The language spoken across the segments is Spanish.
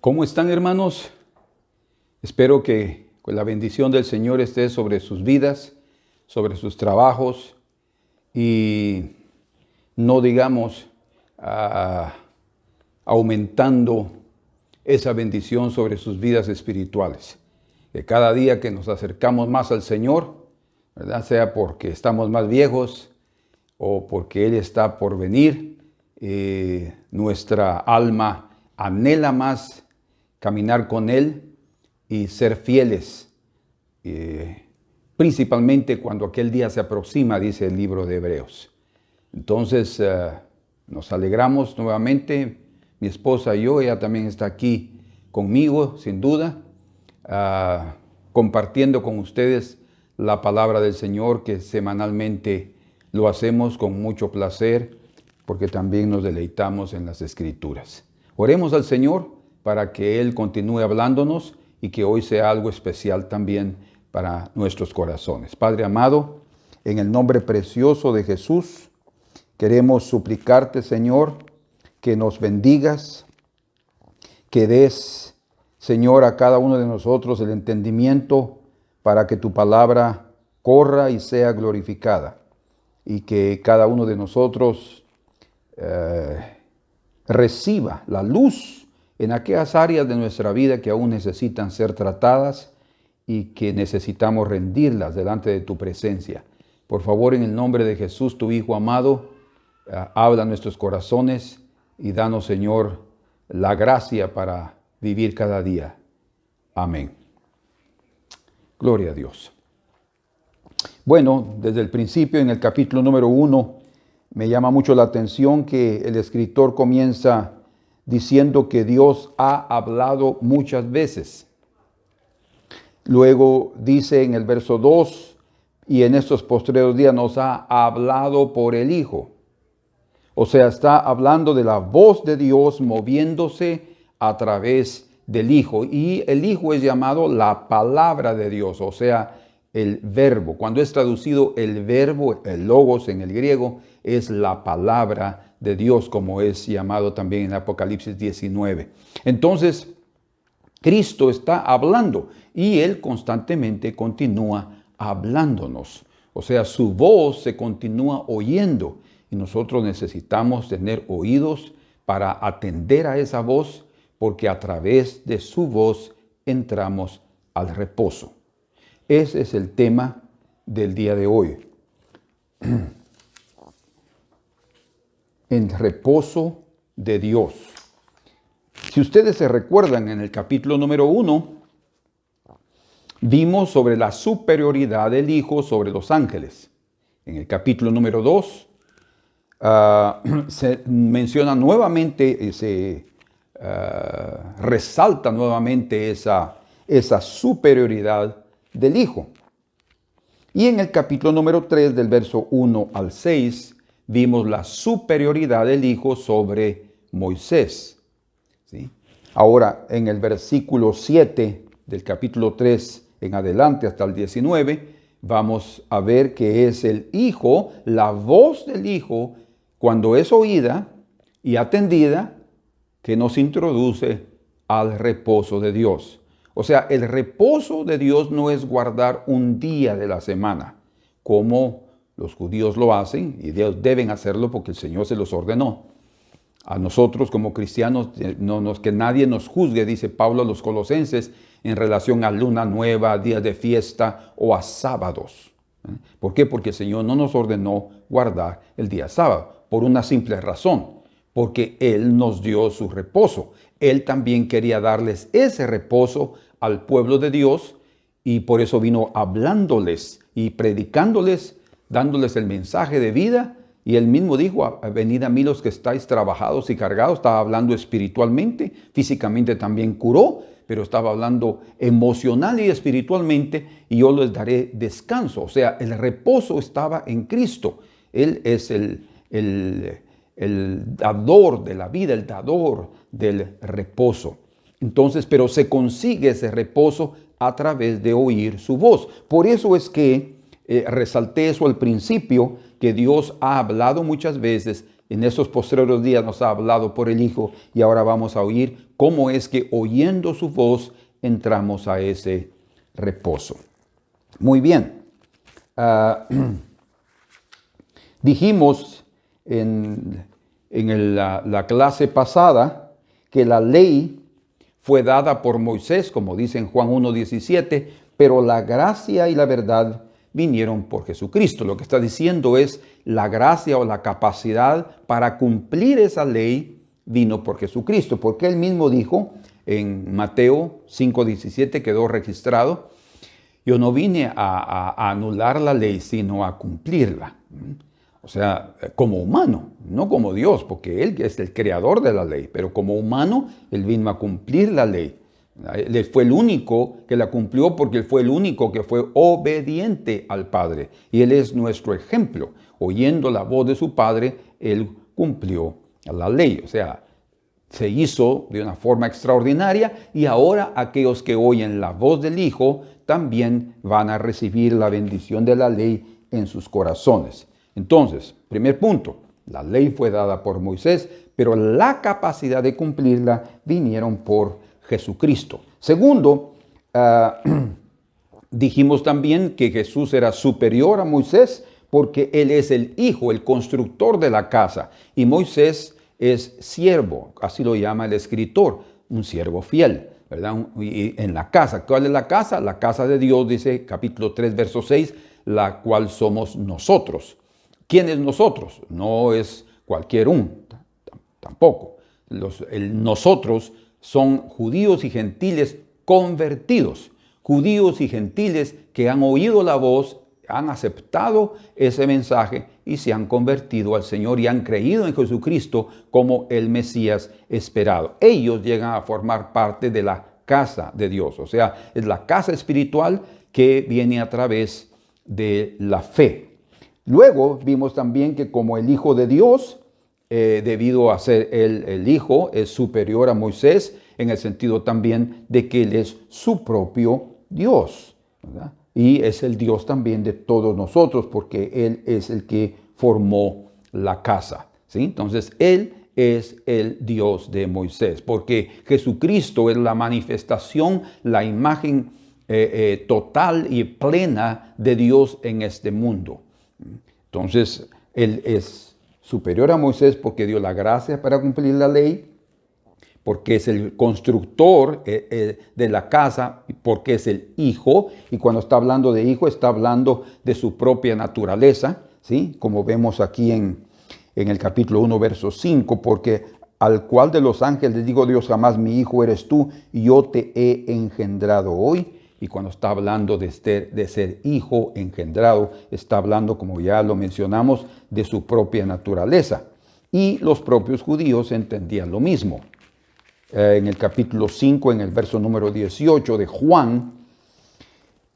¿Cómo están, hermanos? Espero que la bendición del Señor esté sobre sus vidas, sobre sus trabajos y no digamos aumentando esa bendición sobre sus vidas espirituales. Que cada día que nos acercamos más al Señor, ¿verdad? Sea porque estamos más viejos o porque Él está por venir, nuestra alma anhela más caminar con Él y ser fieles, principalmente cuando aquel día se aproxima, dice el libro de Hebreos. Entonces nos alegramos nuevamente, mi esposa y yo, ella también está aquí conmigo, sin duda, compartiendo con ustedes la palabra del Señor, que semanalmente lo hacemos con mucho placer, porque también nos deleitamos en las Escrituras. Oremos al Señor para que Él continúe hablándonos y que hoy sea algo especial también para nuestros corazones. Padre amado, en el nombre precioso de Jesús, queremos suplicarte, Señor, que nos bendigas, que des, Señor, a cada uno de nosotros el entendimiento para que tu palabra corra y sea glorificada, y que cada uno de nosotros reciba la luz en aquellas áreas de nuestra vida que aún necesitan ser tratadas y que necesitamos rendirlas delante de tu presencia. Por favor, en el nombre de Jesús, tu Hijo amado, habla a nuestros corazones y danos, Señor, la gracia para vivir cada día. Amén. Gloria a Dios. Bueno, desde el principio, en el capítulo número 1, me llama mucho la atención que el escritor comienza diciendo que Dios ha hablado muchas veces. Luego dice en el verso 2, y en estos postreros días nos ha hablado por el Hijo. O sea, está hablando de la voz de Dios moviéndose a través del Hijo. Y el Hijo es llamado la palabra de Dios, o sea, el verbo. Cuando es traducido el verbo, el logos en el griego, es la palabra de Dios, como es llamado también en Apocalipsis 19. Entonces, Cristo está hablando y Él constantemente continúa hablándonos. O sea, su voz se continúa oyendo y nosotros necesitamos tener oídos para atender a esa voz, porque a través de su voz entramos al reposo. Ese es el tema del día de hoy. En reposo de Dios. Si ustedes se recuerdan, en el capítulo número 1, vimos sobre la superioridad del Hijo sobre los ángeles. En el capítulo número 2, se menciona nuevamente, se resalta nuevamente esa superioridad del Hijo. Y en el capítulo número 3, del verso 1 al 6, vimos la superioridad del Hijo sobre Moisés. ¿Sí? Ahora, en el versículo 7 del capítulo 3 en adelante hasta el 19, vamos a ver que es el Hijo, la voz del Hijo, cuando es oída y atendida, que nos introduce al reposo de Dios. O sea, el reposo de Dios no es guardar un día de la semana, como los judíos lo hacen, y ellos deben hacerlo porque el Señor se los ordenó. A nosotros como cristianos, que nadie nos juzgue, dice Pablo a los Colosenses, en relación a luna nueva, a días de fiesta o a sábados. ¿Por qué? Porque el Señor no nos ordenó guardar el día sábado, por una simple razón, porque Él nos dio su reposo. Él también quería darles ese reposo al pueblo de Dios, y por eso vino hablándoles y predicándoles, dándoles el mensaje de vida. Y él mismo dijo: venid a mí los que estáis trabajados y cargados. Estaba hablando espiritualmente, físicamente también curó, pero estaba hablando emocional y espiritualmente, y yo les daré descanso. O sea, el reposo estaba en Cristo. Él es el dador de la vida, el dador del reposo. Entonces, pero se consigue ese reposo a través de oír su voz. Por eso es que resalté eso al principio, que Dios ha hablado muchas veces En estos postreros días nos ha hablado por el Hijo y ahora vamos a oír cómo es que oyendo su voz entramos a ese reposo. Muy bien. Dijimos en la clase pasada que la ley fue dada por Moisés, como dice en Juan 1:17, pero la gracia y la verdad vinieron por Jesucristo. Lo que está diciendo es la gracia o la capacidad para cumplir esa ley vino por Jesucristo, porque él mismo dijo en Mateo 5:17, quedó registrado: yo no vine a anular la ley, sino a cumplirla. O sea, como humano, no como Dios, porque Él es el creador de la ley, pero como humano, Él vino a cumplir la ley. Él fue el único que la cumplió porque Él fue el único que fue obediente al Padre. Y Él es nuestro ejemplo. Oyendo la voz de su Padre, Él cumplió la ley. O sea, se hizo de una forma extraordinaria y ahora aquellos que oyen la voz del Hijo también van a recibir la bendición de la ley en sus corazones. Entonces, primer punto, la ley fue dada por Moisés, pero la capacidad de cumplirla vinieron por Jesucristo. Segundo, dijimos también que Jesús era superior a Moisés porque Él es el hijo, el constructor de la casa, y Moisés es siervo, así lo llama el escritor, un siervo fiel, ¿verdad? Y en la casa, ¿cuál es la casa? La casa de Dios, dice capítulo 3, verso 6, la cual somos nosotros. ¿Quién es nosotros? No es cualquier tampoco. Nosotros son judíos y gentiles convertidos. Judíos y gentiles que han oído la voz, han aceptado ese mensaje y se han convertido al Señor y han creído en Jesucristo como el Mesías esperado. Ellos llegan a formar parte de la casa de Dios. O sea, es la casa espiritual que viene a través de la fe. Luego vimos también que como el Hijo de Dios, debido a ser el Hijo, es superior a Moisés en el sentido también de que Él es su propio Dios, ¿verdad? Y es el Dios también de todos nosotros porque Él es el que formó la casa, ¿sí? Entonces Él es el Dios de Moisés porque Jesucristo es la manifestación, la imagen total y plena de Dios en este mundo. Entonces, Él es superior a Moisés porque dio la gracia para cumplir la ley, porque es el constructor de la casa, porque es el hijo, y cuando está hablando de hijo, está hablando de su propia naturaleza, ¿sí? Como vemos aquí en el capítulo 1, verso 5, porque al cual de los ángeles digo Dios jamás, mi hijo eres tú, y yo te he engendrado hoy. Y cuando está hablando de ser hijo engendrado, está hablando, como ya lo mencionamos, de su propia naturaleza. Y los propios judíos entendían lo mismo. En el capítulo 5, en el verso número 18 de Juan,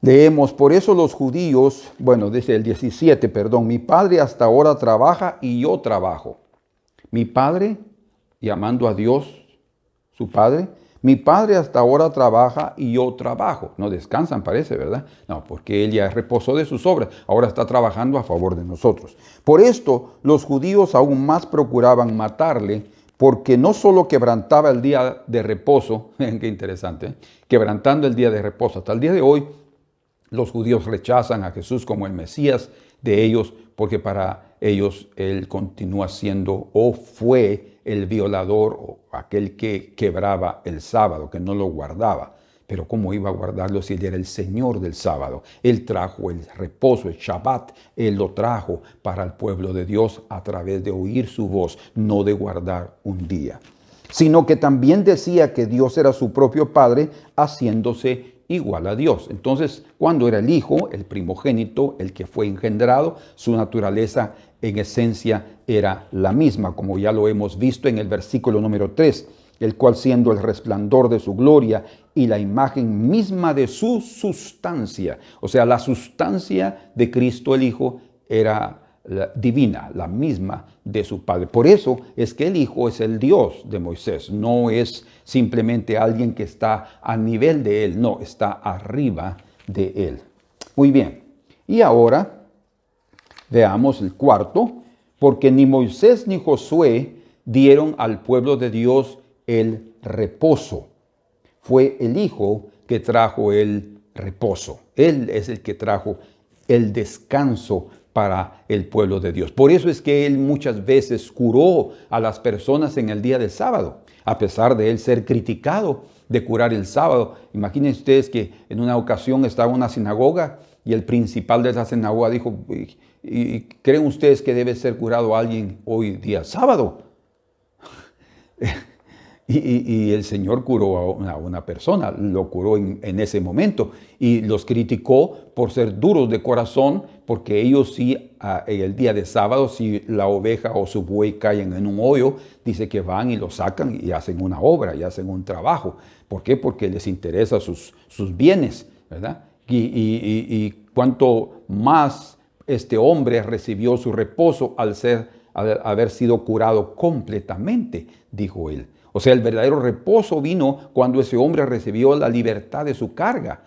leemos: por eso los judíos, desde el 17, mi padre hasta ahora trabaja y yo trabajo. Mi padre, llamando a Dios su padre, mi padre hasta ahora trabaja y yo trabajo. No descansan, parece, ¿verdad? No, porque él ya reposó de sus obras. Ahora está trabajando a favor de nosotros. Por esto, los judíos aún más procuraban matarle, porque no solo quebrantaba el día de reposo, qué interesante, quebrantando el día de reposo. Hasta el día de hoy, los judíos rechazan a Jesús como el Mesías de ellos, porque para ellos Él continúa siendo o fue el violador o aquel que quebraba el sábado, que no lo guardaba. Pero ¿cómo iba a guardarlo si Él era el Señor del sábado? Él trajo el reposo, el Shabbat. Él lo trajo para el pueblo de Dios a través de oír su voz, no de guardar un día. Sino que también decía que Dios era su propio Padre, haciéndose igual a Dios. Entonces, cuando era el Hijo, el primogénito, el que fue engendrado, su naturaleza en esencia era la misma, como ya lo hemos visto en el versículo número 3, el cual siendo el resplandor de su gloria y la imagen misma de su sustancia, o sea, la sustancia de Cristo el Hijo era divina, la misma de su Padre. Por eso es que el Hijo es el Dios de Moisés, no es simplemente alguien que está a nivel de él, no, está arriba de él. Muy bien, y ahora veamos el cuarto porque ni Moisés ni Josué dieron al pueblo de Dios el reposo. Fue el Hijo que trajo el reposo. Él es el que trajo el descanso para el pueblo de Dios. Por eso es que Él muchas veces curó a las personas en el día del sábado, a pesar de Él ser criticado de curar el sábado. Imaginen ustedes que en una ocasión estaba en una sinagoga y el principal de la sinagoga dijo, ¿y creen ustedes que debe ser curado alguien hoy día sábado? Y el Señor curó a una persona, lo curó en ese momento y los criticó por ser duros de corazón, porque ellos sí, en el día de sábado, si la oveja o su buey caen en un hoyo, dice que van y lo sacan y hacen una obra y hacen un trabajo. ¿Por qué? Porque les interesa sus bienes, ¿verdad? Y cuanto más este hombre recibió su reposo al haber sido curado completamente, dijo él. O sea, el verdadero reposo vino cuando ese hombre recibió la libertad de su carga.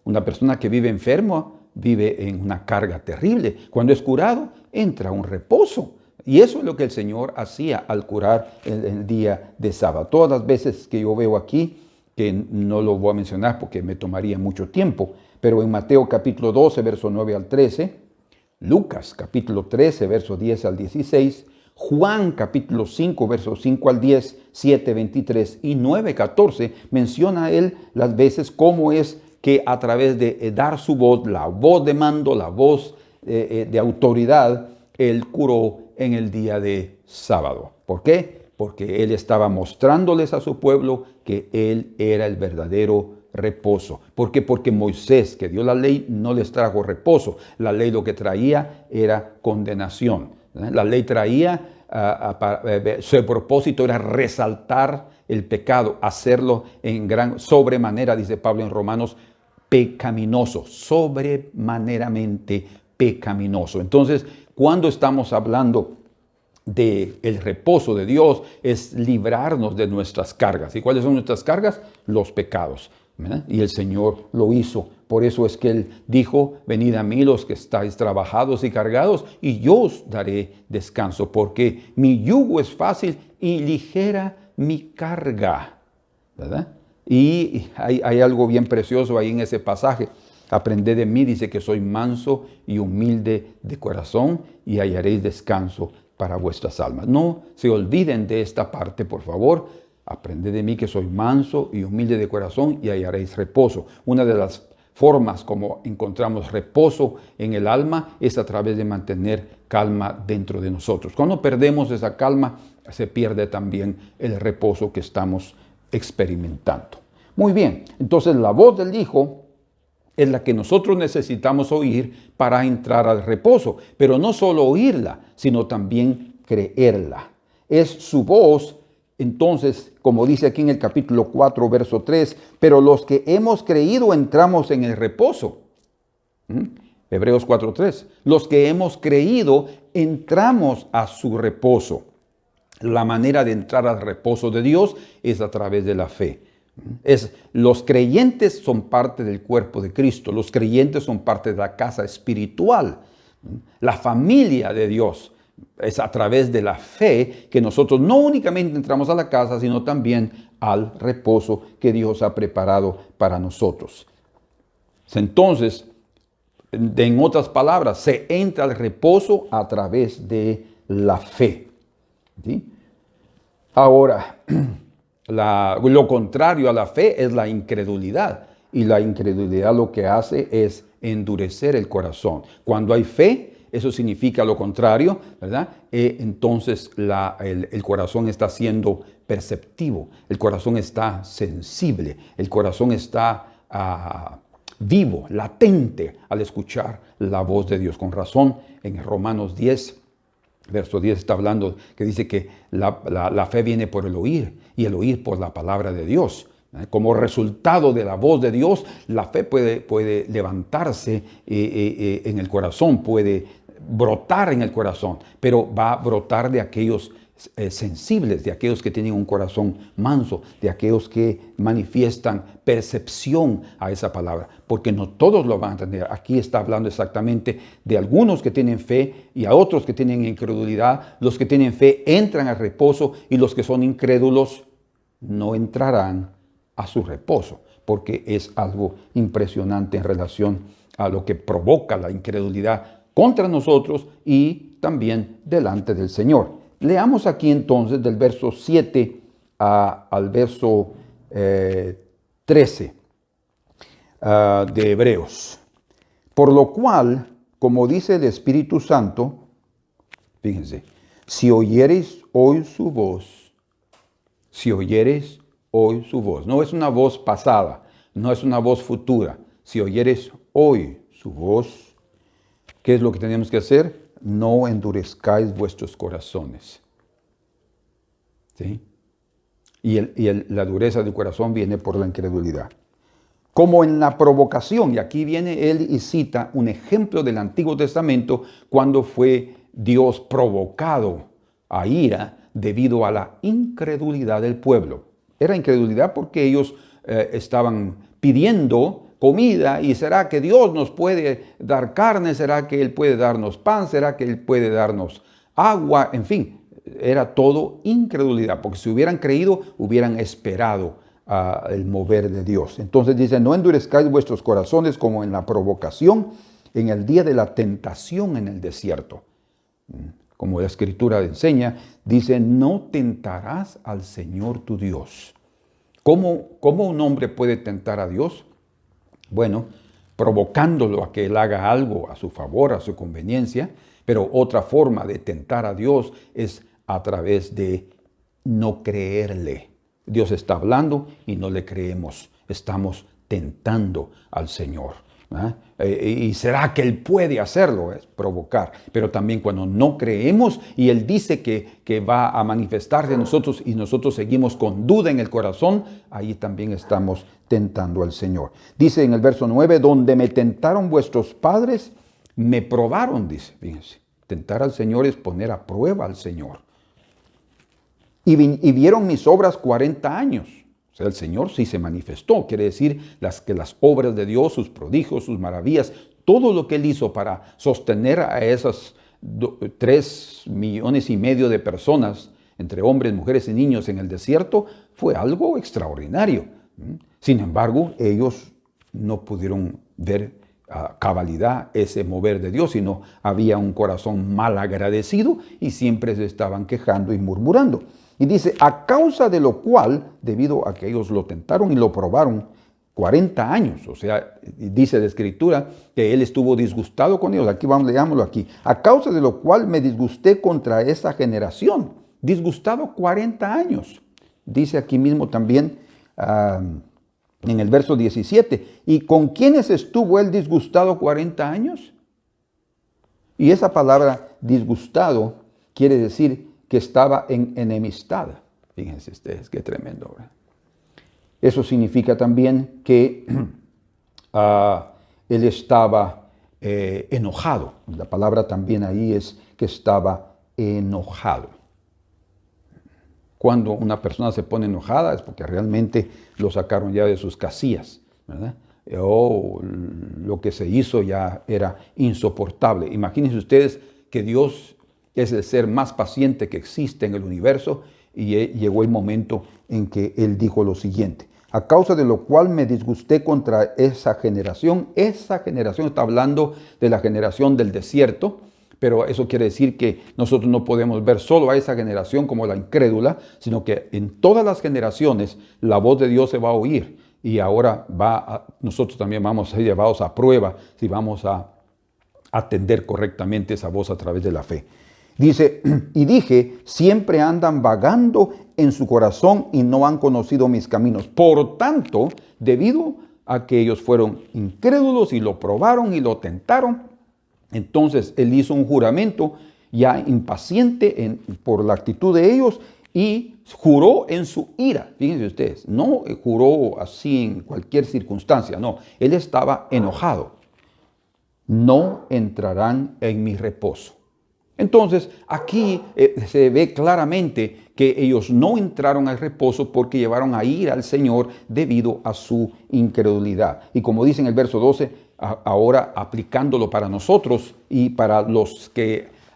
Una persona que vive enfermo vive en una carga terrible. Cuando es curado, entra un reposo. Y eso es lo que el Señor hacía al curar el día de sábado. Todas las veces que yo veo aquí, que no lo voy a mencionar porque me tomaría mucho tiempo, pero en Mateo capítulo 12, verso 9 al 13, Lucas capítulo 13, verso 10 al 16, Juan capítulo 5, versos 5 al 10, 7, 23 y 9, 14, menciona él las veces cómo es que a través de dar su voz, la voz de mando, la voz de autoridad, él curó en el día de sábado. ¿Por qué? Porque él estaba mostrándoles a su pueblo que él era el verdadero reposo. ¿Por qué? Porque Moisés, que dio la ley, no les trajo reposo. La ley lo que traía era condenación. La ley traía, su propósito era resaltar el pecado, hacerlo en gran sobremanera, dice Pablo en Romanos, pecaminoso, sobremaneramente pecaminoso. Entonces, cuando estamos hablando del reposo de Dios, es librarnos de nuestras cargas. ¿Y cuáles son nuestras cargas? Los pecados, ¿verdad? Y el Señor lo hizo. Por eso es que Él dijo, venid a mí los que estáis trabajados y cargados, y yo os daré descanso, porque mi yugo es fácil y ligera mi carga, ¿verdad? Y hay algo bien precioso ahí en ese pasaje. Aprended de mí, dice que soy manso y humilde de corazón, y hallaréis descanso para vuestras almas. No se olviden de esta parte, por favor. Aprended de mí que soy manso y humilde de corazón, y hallaréis reposo. Una de las formas como encontramos reposo en el alma es a través de mantener calma dentro de nosotros. Cuando perdemos esa calma, se pierde también el reposo que estamos experimentando. Muy bien, entonces la voz del Hijo es la que nosotros necesitamos oír para entrar al reposo, pero no solo oírla, sino también creerla. Es su voz. Entonces, como dice aquí en el capítulo 4, verso 3, pero los que hemos creído entramos en el reposo. Hebreos 4, 3. Los que hemos creído entramos a su reposo. La manera de entrar al reposo de Dios es a través de la fe. Los creyentes son parte del cuerpo de Cristo. Los creyentes son parte de la casa espiritual. La familia de Dios. Es a través de la fe que nosotros no únicamente entramos a la casa, sino también al reposo que Dios ha preparado para nosotros. Entonces, en otras palabras, se entra al reposo a través de la fe. ¿Sí? Ahora, lo contrario a la fe es la incredulidad. Y la incredulidad lo que hace es endurecer el corazón. Cuando hay fe, eso significa lo contrario, ¿verdad? Entonces el corazón está siendo perceptivo, el corazón está sensible, el corazón está vivo, latente al escuchar la voz de Dios. Con razón, en Romanos 10, verso 10 está hablando que dice que la fe viene por el oír y el oír por la palabra de Dios. Como resultado de la voz de Dios, la fe puede levantarse en el corazón, puede brotar en el corazón, pero va a brotar de aquellos sensibles, de aquellos que tienen un corazón manso, de aquellos que manifiestan percepción a esa palabra, porque no todos lo van a entender. Aquí está hablando exactamente de algunos que tienen fe y a otros que tienen incredulidad. Los que tienen fe entran al reposo y los que son incrédulos no entrarán a su reposo, porque es algo impresionante en relación a lo que provoca la incredulidad contra nosotros y también delante del Señor. Leamos aquí entonces del verso 7 al verso 13 de Hebreos. Por lo cual, como dice el Espíritu Santo, fíjense, si oyereis hoy su voz, si oyereis hoy su voz, no es una voz pasada, no es una voz futura, si oyereis hoy su voz, ¿qué es lo que tenemos que hacer? No endurezcáis vuestros corazones. ¿Sí? Y la dureza del corazón viene por la incredulidad. Como en la provocación, y aquí viene él y cita un ejemplo del Antiguo Testamento cuando fue Dios provocado a ira debido a la incredulidad del pueblo. Era incredulidad porque ellos estaban pidiendo comida y ¿será que Dios nos puede dar carne? ¿Será que Él puede darnos pan? ¿Será que Él puede darnos agua? En fin, era todo incredulidad, porque si hubieran creído, hubieran esperado el mover de Dios. Entonces dice, no endurezcáis vuestros corazones como en la provocación, en el día de la tentación en el desierto. Como la Escritura enseña, dice, no tentarás al Señor tu Dios. ¿Cómo un hombre puede tentar a Dios? Bueno, provocándolo a que Él haga algo a su favor, a su conveniencia, pero otra forma de tentar a Dios es a través de no creerle. Dios está hablando y no le creemos. Estamos tentando al Señor. ¿Y será que Él puede hacerlo? Es provocar. Pero también cuando no creemos y Él dice que va a manifestarse en nosotros y nosotros seguimos con duda en el corazón, ahí también estamos tentando al Señor. Dice en el verso 9, donde me tentaron vuestros padres, me probaron, dice. Fíjense, tentar al Señor es poner a prueba al Señor. Y vieron mis obras 40 años. O sea, el Señor sí se manifestó. Quiere decir que las obras de Dios, sus prodigios, sus maravillas, todo lo que Él hizo para sostener a esas 3,5 millones de personas, entre hombres, mujeres y niños en el desierto, fue algo extraordinario. Sin embargo, ellos no pudieron ver a cabalidad ese mover de Dios, sino había un corazón mal agradecido y siempre se estaban quejando y murmurando. Y dice, a causa de lo cual, debido a que ellos lo tentaron y lo probaron 40 años, o sea, dice la Escritura que Él estuvo disgustado con ellos. Aquí vamos, leámoslo aquí. A causa de lo cual me disgusté contra esa generación. Disgustado 40 años. Dice aquí mismo también en el verso 17. ¿Y con quiénes estuvo Él disgustado 40 años? Y esa palabra disgustado quiere decir que estaba en enemistad. Fíjense ustedes, qué tremendo, ¿verdad? Eso significa también que él estaba enojado. La palabra también ahí es que estaba enojado. Cuando una persona se pone enojada es porque realmente lo sacaron ya de sus casillas, ¿verdad? O lo que se hizo ya era insoportable. Imagínense ustedes que Dios es el ser más paciente que existe en el universo y llegó el momento en que Él dijo lo siguiente. A causa de lo cual me disgusté contra esa generación. Esa generación está hablando de la generación del desierto, pero eso quiere decir que nosotros no podemos ver solo a esa generación como la incrédula, sino que en todas las generaciones la voz de Dios se va a oír y ahora nosotros también vamos a ser llevados a prueba si vamos a atender correctamente esa voz a través de la fe. Dice, y dije, siempre andan vagando en su corazón y no han conocido mis caminos. Por tanto, debido a que ellos fueron incrédulos y lo probaron y lo tentaron, entonces Él hizo un juramento ya impaciente por la actitud de ellos y juró en su ira. Fíjense ustedes, no juró así en cualquier circunstancia, no. Él estaba enojado. No entrarán en mi reposo. Entonces, aquí se ve claramente que ellos no entraron al reposo porque llevaron a ira al Señor debido a su incredulidad. Y como dice en el verso 12, ahora aplicándolo para nosotros y para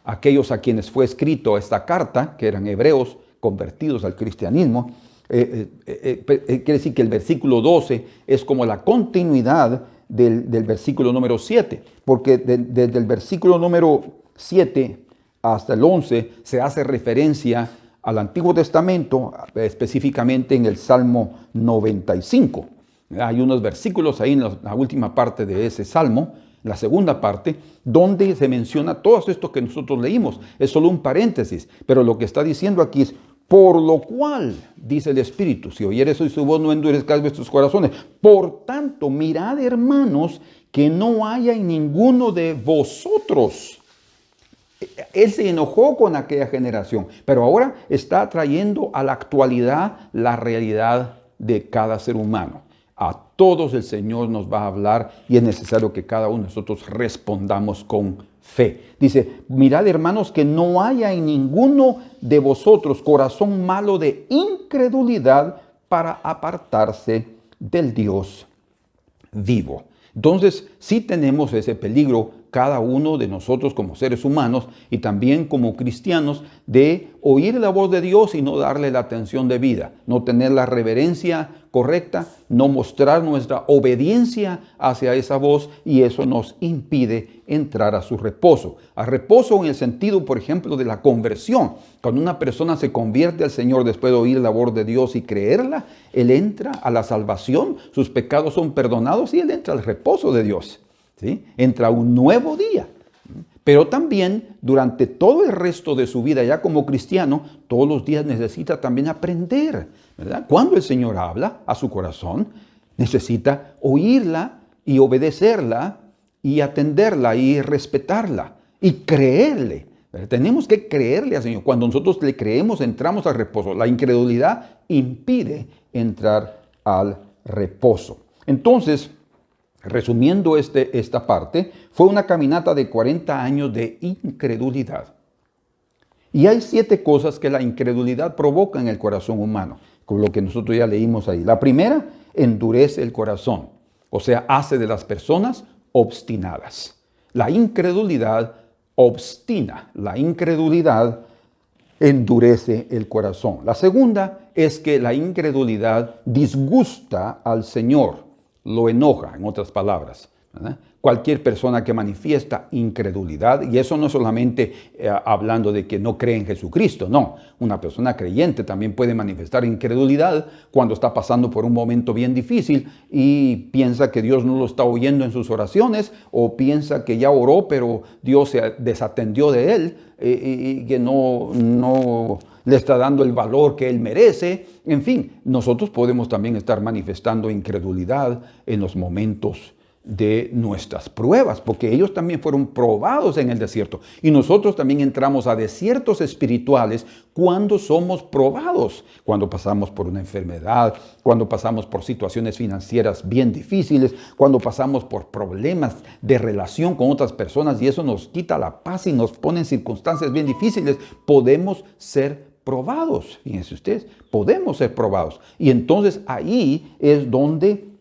aquellos a quienes fue escrito esta carta, que eran hebreos convertidos al cristianismo, quiere decir que el versículo 12 es como la continuidad del versículo número 7, porque desde el versículo número 7 hasta el 11 se hace referencia al Antiguo Testamento, específicamente en el Salmo 95. Hay unos versículos ahí en la última parte de ese Salmo, la segunda parte, donde se menciona todo esto que nosotros leímos. Es solo un paréntesis, pero lo que está diciendo aquí es: por lo cual, dice el Espíritu, si oyeres hoy su voz, no endurezcáis vuestros corazones. Por tanto, mirad, hermanos, que no haya en ninguno de vosotros. Él se enojó con aquella generación, pero ahora está trayendo a la actualidad la realidad de cada ser humano. A todos el Señor nos va a hablar y es necesario que cada uno de nosotros respondamos con fe. Dice: mirad, hermanos, que no haya en ninguno de vosotros corazón malo de incredulidad para apartarse del Dios vivo. Entonces, sí tenemos ese peligro cada uno de nosotros como seres humanos y también como cristianos de oír la voz de Dios y no darle la atención debida, no tener la reverencia correcta, no mostrar nuestra obediencia hacia esa voz, y eso nos impide entrar a su reposo. A reposo en el sentido, por ejemplo, de la conversión. Cuando una persona se convierte al Señor después de oír la voz de Dios y creerla, él entra a la salvación, sus pecados son perdonados y él entra al reposo de Dios. ¿Sí? Entra un nuevo día. Pero también durante todo el resto de su vida ya como cristiano, todos los días necesita también aprender, ¿verdad? Cuando el Señor habla a su corazón, necesita oírla y obedecerla y atenderla y respetarla y creerle. ¿Verdad? Tenemos que creerle al Señor. Cuando nosotros le creemos, entramos al reposo. La incredulidad impide entrar al reposo. Entonces, resumiendo esta parte, fue una caminata de 40 años de incredulidad. Y hay 7 cosas que la incredulidad provoca en el corazón humano, con lo que nosotros ya leímos ahí. La primera, endurece el corazón, o sea, hace de las personas obstinadas. La incredulidad obstina, la incredulidad endurece el corazón. La segunda es que la incredulidad disgusta al Señor. Lo enoja, en otras palabras, ¿verdad? Cualquier persona que manifiesta incredulidad, y eso no solamente hablando de que no cree en Jesucristo, no. Una persona creyente también puede manifestar incredulidad cuando está pasando por un momento bien difícil y piensa que Dios no lo está oyendo en sus oraciones, o piensa que ya oró pero Dios se desatendió de él y que no le está dando el valor que él merece. En fin, nosotros podemos también estar manifestando incredulidad en los momentos de nuestras pruebas, porque ellos también fueron probados en el desierto. Y nosotros también entramos a desiertos espirituales cuando somos probados, cuando pasamos por una enfermedad, cuando pasamos por situaciones financieras bien difíciles, cuando pasamos por problemas de relación con otras personas y eso nos quita la paz y nos pone en circunstancias bien difíciles. Podemos ser probados, fíjense ustedes, podemos ser probados. Y entonces ahí es donde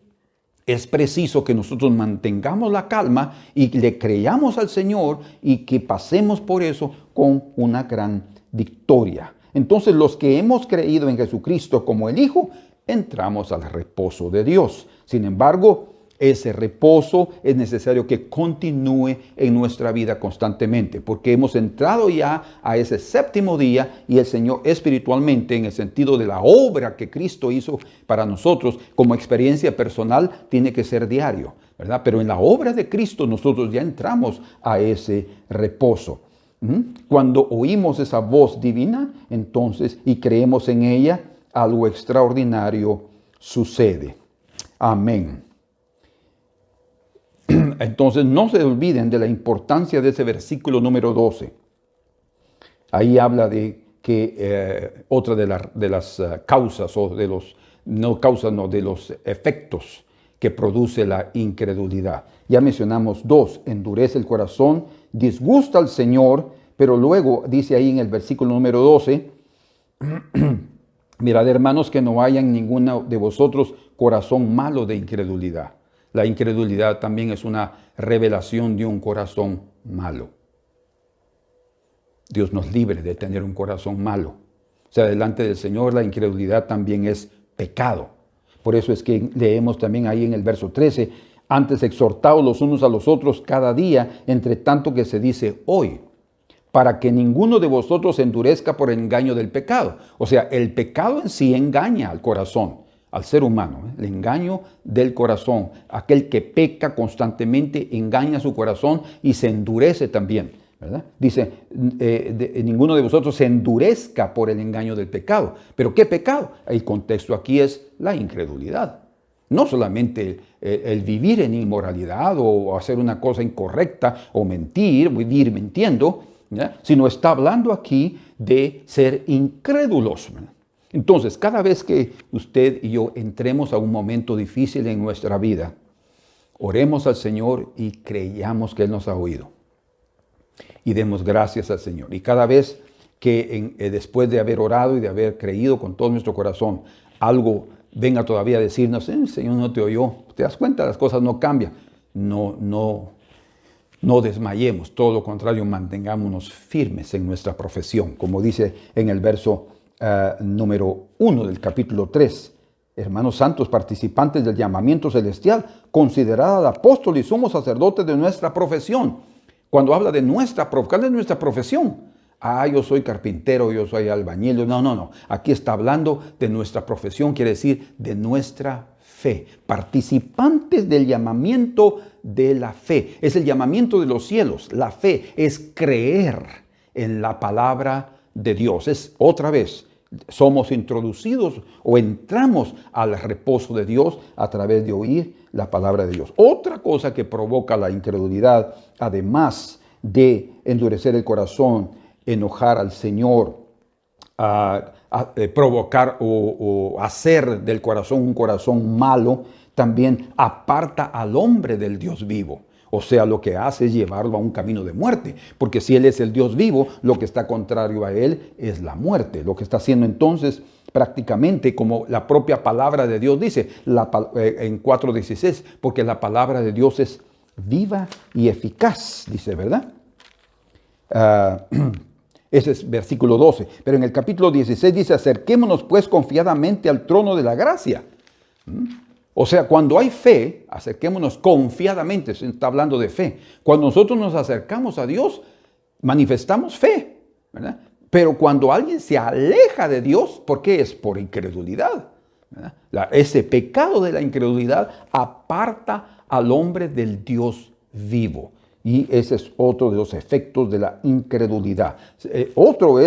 es preciso que nosotros mantengamos la calma y le creamos al Señor y que pasemos por eso con una gran victoria. Entonces, los que hemos creído en Jesucristo como el Hijo, entramos al reposo de Dios. Sin embargo, ese reposo es necesario que continúe en nuestra vida constantemente, porque hemos entrado ya a ese 7º día y el Señor espiritualmente, en el sentido de la obra que Cristo hizo para nosotros como experiencia personal, tiene que ser diario, ¿verdad? Pero en la obra de Cristo nosotros ya entramos a ese reposo. Cuando oímos esa voz divina, entonces, y creemos en ella, algo extraordinario sucede. Amén. Entonces no se olviden de la importancia de ese versículo número 12. Ahí habla de que otra de las causas, o de los, no causas, no, de los efectos que produce la incredulidad. Ya mencionamos 2, endurece el corazón, disgusta al Señor, Pero luego dice ahí en el versículo número 12, mirad, hermanos, que no haya en ninguno de vosotros corazón malo de incredulidad. La incredulidad también es una revelación de un corazón malo. Dios nos libre de tener un corazón malo. O sea, delante del Señor la incredulidad también es pecado. Por eso es que leemos también ahí en el verso 13, antes exhortaos los unos a los otros cada día, entre tanto que se dice hoy, para que ninguno de vosotros se endurezca por el engaño del pecado. O sea, el pecado en sí engaña al corazón, al ser humano, el engaño del corazón. Aquel que peca constantemente engaña su corazón y se endurece también, ¿verdad? Dice, ninguno de vosotros se endurezca por el engaño del pecado. ¿Pero qué pecado? El contexto aquí es la incredulidad. No solamente el vivir en inmoralidad o hacer una cosa incorrecta o mentir, vivir mintiendo, ¿ya? Sino está hablando aquí de ser incrédulos, ¿verdad? Entonces, cada vez que usted y yo entremos a un momento difícil en nuestra vida, oremos al Señor y creyamos que Él nos ha oído. Y demos gracias al Señor. Y cada vez que después de haber orado y de haber creído con todo nuestro corazón, algo venga todavía a decirnos, el Señor no te oyó, te das cuenta, las cosas no cambian. No desmayemos, todo lo contrario, mantengámonos firmes en nuestra profesión, como dice en el verso número 1 del capítulo 3. Hermanos santos, participantes del llamamiento celestial, considerad al apóstol y sumo sacerdote de nuestra profesión. Cuando habla de ¿cuál es nuestra profesión? Yo soy carpintero, yo soy albañil. No. Aquí está hablando de nuestra profesión, quiere decir de nuestra fe. Participantes del llamamiento de la fe. Es el llamamiento de los cielos. La fe es creer en la palabra de Dios. Es otra vez, somos introducidos o entramos al reposo de Dios a través de oír la palabra de Dios. Otra cosa que provoca la incredulidad, además de endurecer el corazón, enojar al Señor, provocar o hacer del corazón un corazón malo, también aparta al hombre del Dios vivo. O sea, lo que hace es llevarlo a un camino de muerte. Porque si Él es el Dios vivo, lo que está contrario a Él es la muerte. Lo que está haciendo entonces prácticamente, como la propia palabra de Dios dice en 4:16, porque la palabra de Dios es viva y eficaz, dice, ¿verdad? Ese es versículo 12. Pero en el capítulo 16 dice, acerquémonos pues confiadamente al trono de la gracia. O sea, cuando hay fe, acerquémonos confiadamente, se está hablando de fe. Cuando nosotros nos acercamos a Dios, manifestamos fe, ¿verdad? Pero cuando alguien se aleja de Dios, ¿por qué? Es por incredulidad, ¿verdad? Ese pecado de la incredulidad aparta al hombre del Dios vivo. Y ese es otro de los efectos de la incredulidad. Otro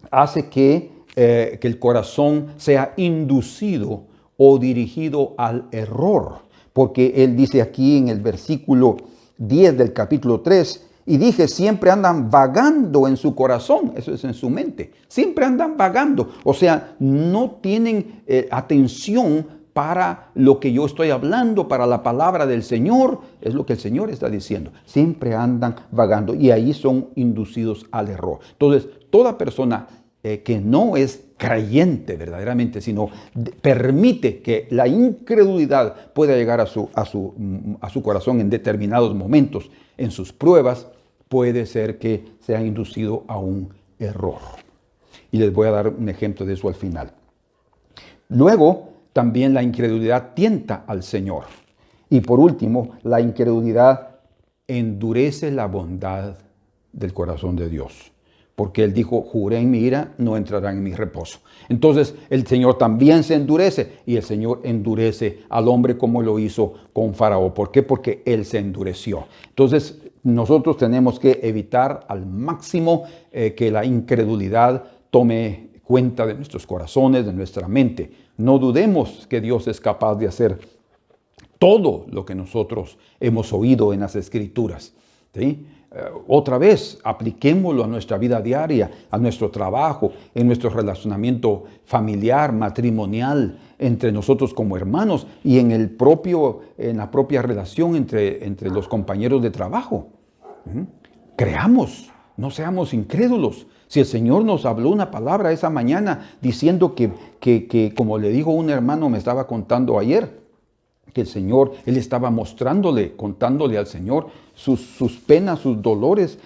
hace que el corazón sea inducido o dirigido al error. Porque él dice aquí en el versículo 10 del capítulo 3, y dije, siempre andan vagando en su corazón, eso es en su mente, siempre andan vagando, o sea, no tienen atención para lo que yo estoy hablando, para la palabra del Señor, es lo que el Señor está diciendo, siempre andan vagando y ahí son inducidos al error. Entonces, toda persona que no es creyente verdaderamente, sino permite que la incredulidad pueda llegar a su corazón en determinados momentos, en sus pruebas, puede ser que sea inducido a un error. Y les voy a dar un ejemplo de eso al final. Luego, también la incredulidad tienta al Señor. Y por último, la incredulidad endurece la bondad del corazón de Dios. Porque Él dijo, juré en mi ira, no entrarán en mi reposo. Entonces el Señor también se endurece y el Señor endurece al hombre como lo hizo con Faraón. ¿Por qué? Porque Él se endureció. Entonces nosotros tenemos que evitar al máximo que la incredulidad tome cuenta de nuestros corazones, de nuestra mente. No dudemos que Dios es capaz de hacer todo lo que nosotros hemos oído en las Escrituras, ¿sí? Otra vez, apliquémoslo a nuestra vida diaria, a nuestro trabajo, en nuestro relacionamiento familiar, matrimonial, entre nosotros como hermanos y en la propia relación entre los compañeros de trabajo. Creamos no seamos incrédulos. Si el Señor nos habló una palabra esa mañana diciendo que como le dijo un hermano, me estaba contando ayer, que el Señor, él estaba contándole al Señor sus penas, sus dolores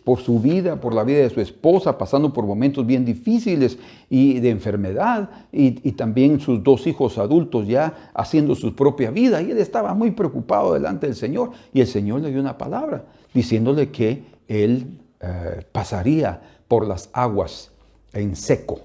por su vida, por la vida de su esposa, pasando por momentos bien difíciles y de enfermedad, y también sus 2 hijos adultos ya haciendo su propia vida. Y él estaba muy preocupado delante del Señor, y el Señor le dio una palabra diciéndole que él pasaría por las aguas en seco,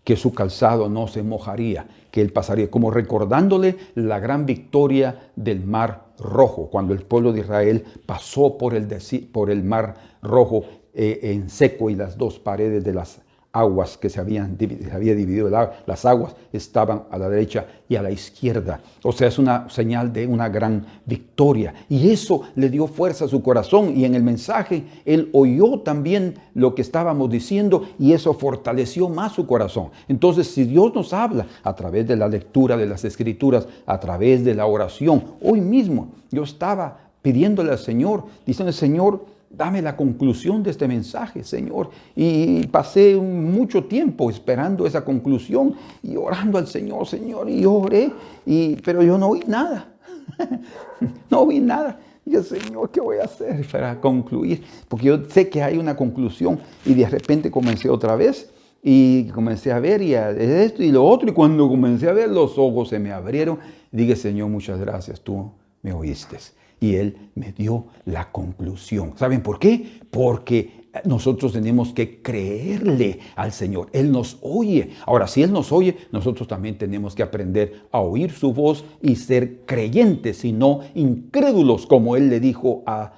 que su calzado no se mojaría, que él pasaría, como recordándole la gran victoria del Mar Rojo, cuando el pueblo de Israel pasó por el Mar Rojo en seco, y las 2 paredes de las aguas que se había dividido, las aguas estaban a la derecha y a la izquierda. O sea, es una señal de una gran victoria. Y eso le dio fuerza a su corazón. Y en el mensaje, él oyó también lo que estábamos diciendo, y eso fortaleció más su corazón. Entonces, si Dios nos habla a través de la lectura de las Escrituras, a través de la oración, hoy mismo yo estaba pidiéndole al Señor, diciendo: Señor, dame la conclusión de este mensaje, Señor. Y pasé mucho tiempo esperando esa conclusión y orando al Señor, y oré, pero yo no oí nada. No oí nada. Y yo: Señor, ¿qué voy a hacer para concluir? Porque yo sé que hay una conclusión. Y de repente comencé otra vez y comencé a ver y a esto y lo otro. Y cuando comencé a ver, los ojos se me abrieron. Dije: Señor, muchas gracias, tú me oíste. Y Él me dio la conclusión. ¿Saben por qué? Porque nosotros tenemos que creerle al Señor. Él nos oye. Ahora, si Él nos oye, nosotros también tenemos que aprender a oír su voz y ser creyentes y no incrédulos, como Él le dijo a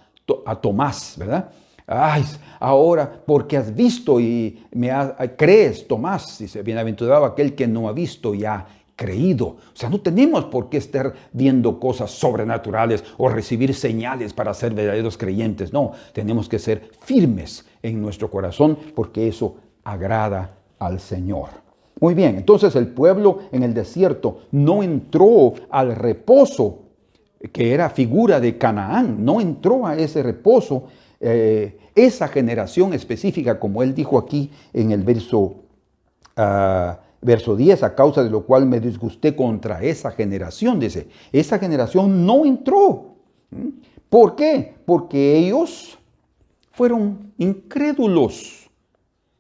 Tomás, ¿verdad? Ay, ahora porque has visto y crees, Tomás, dice: bienaventurado aquel que no ha visto y ha creído. O sea, no tenemos por qué estar viendo cosas sobrenaturales o recibir señales para ser verdaderos creyentes. No, tenemos que ser firmes en nuestro corazón, porque eso agrada al Señor. Muy bien, entonces el pueblo en el desierto no entró al reposo, que era figura de Canaán, no entró a ese reposo. Esa generación específica, como él dijo aquí en el verso 10, a causa de lo cual me disgusté contra esa generación, dice, esa generación no entró. ¿Por qué? Porque ellos fueron incrédulos,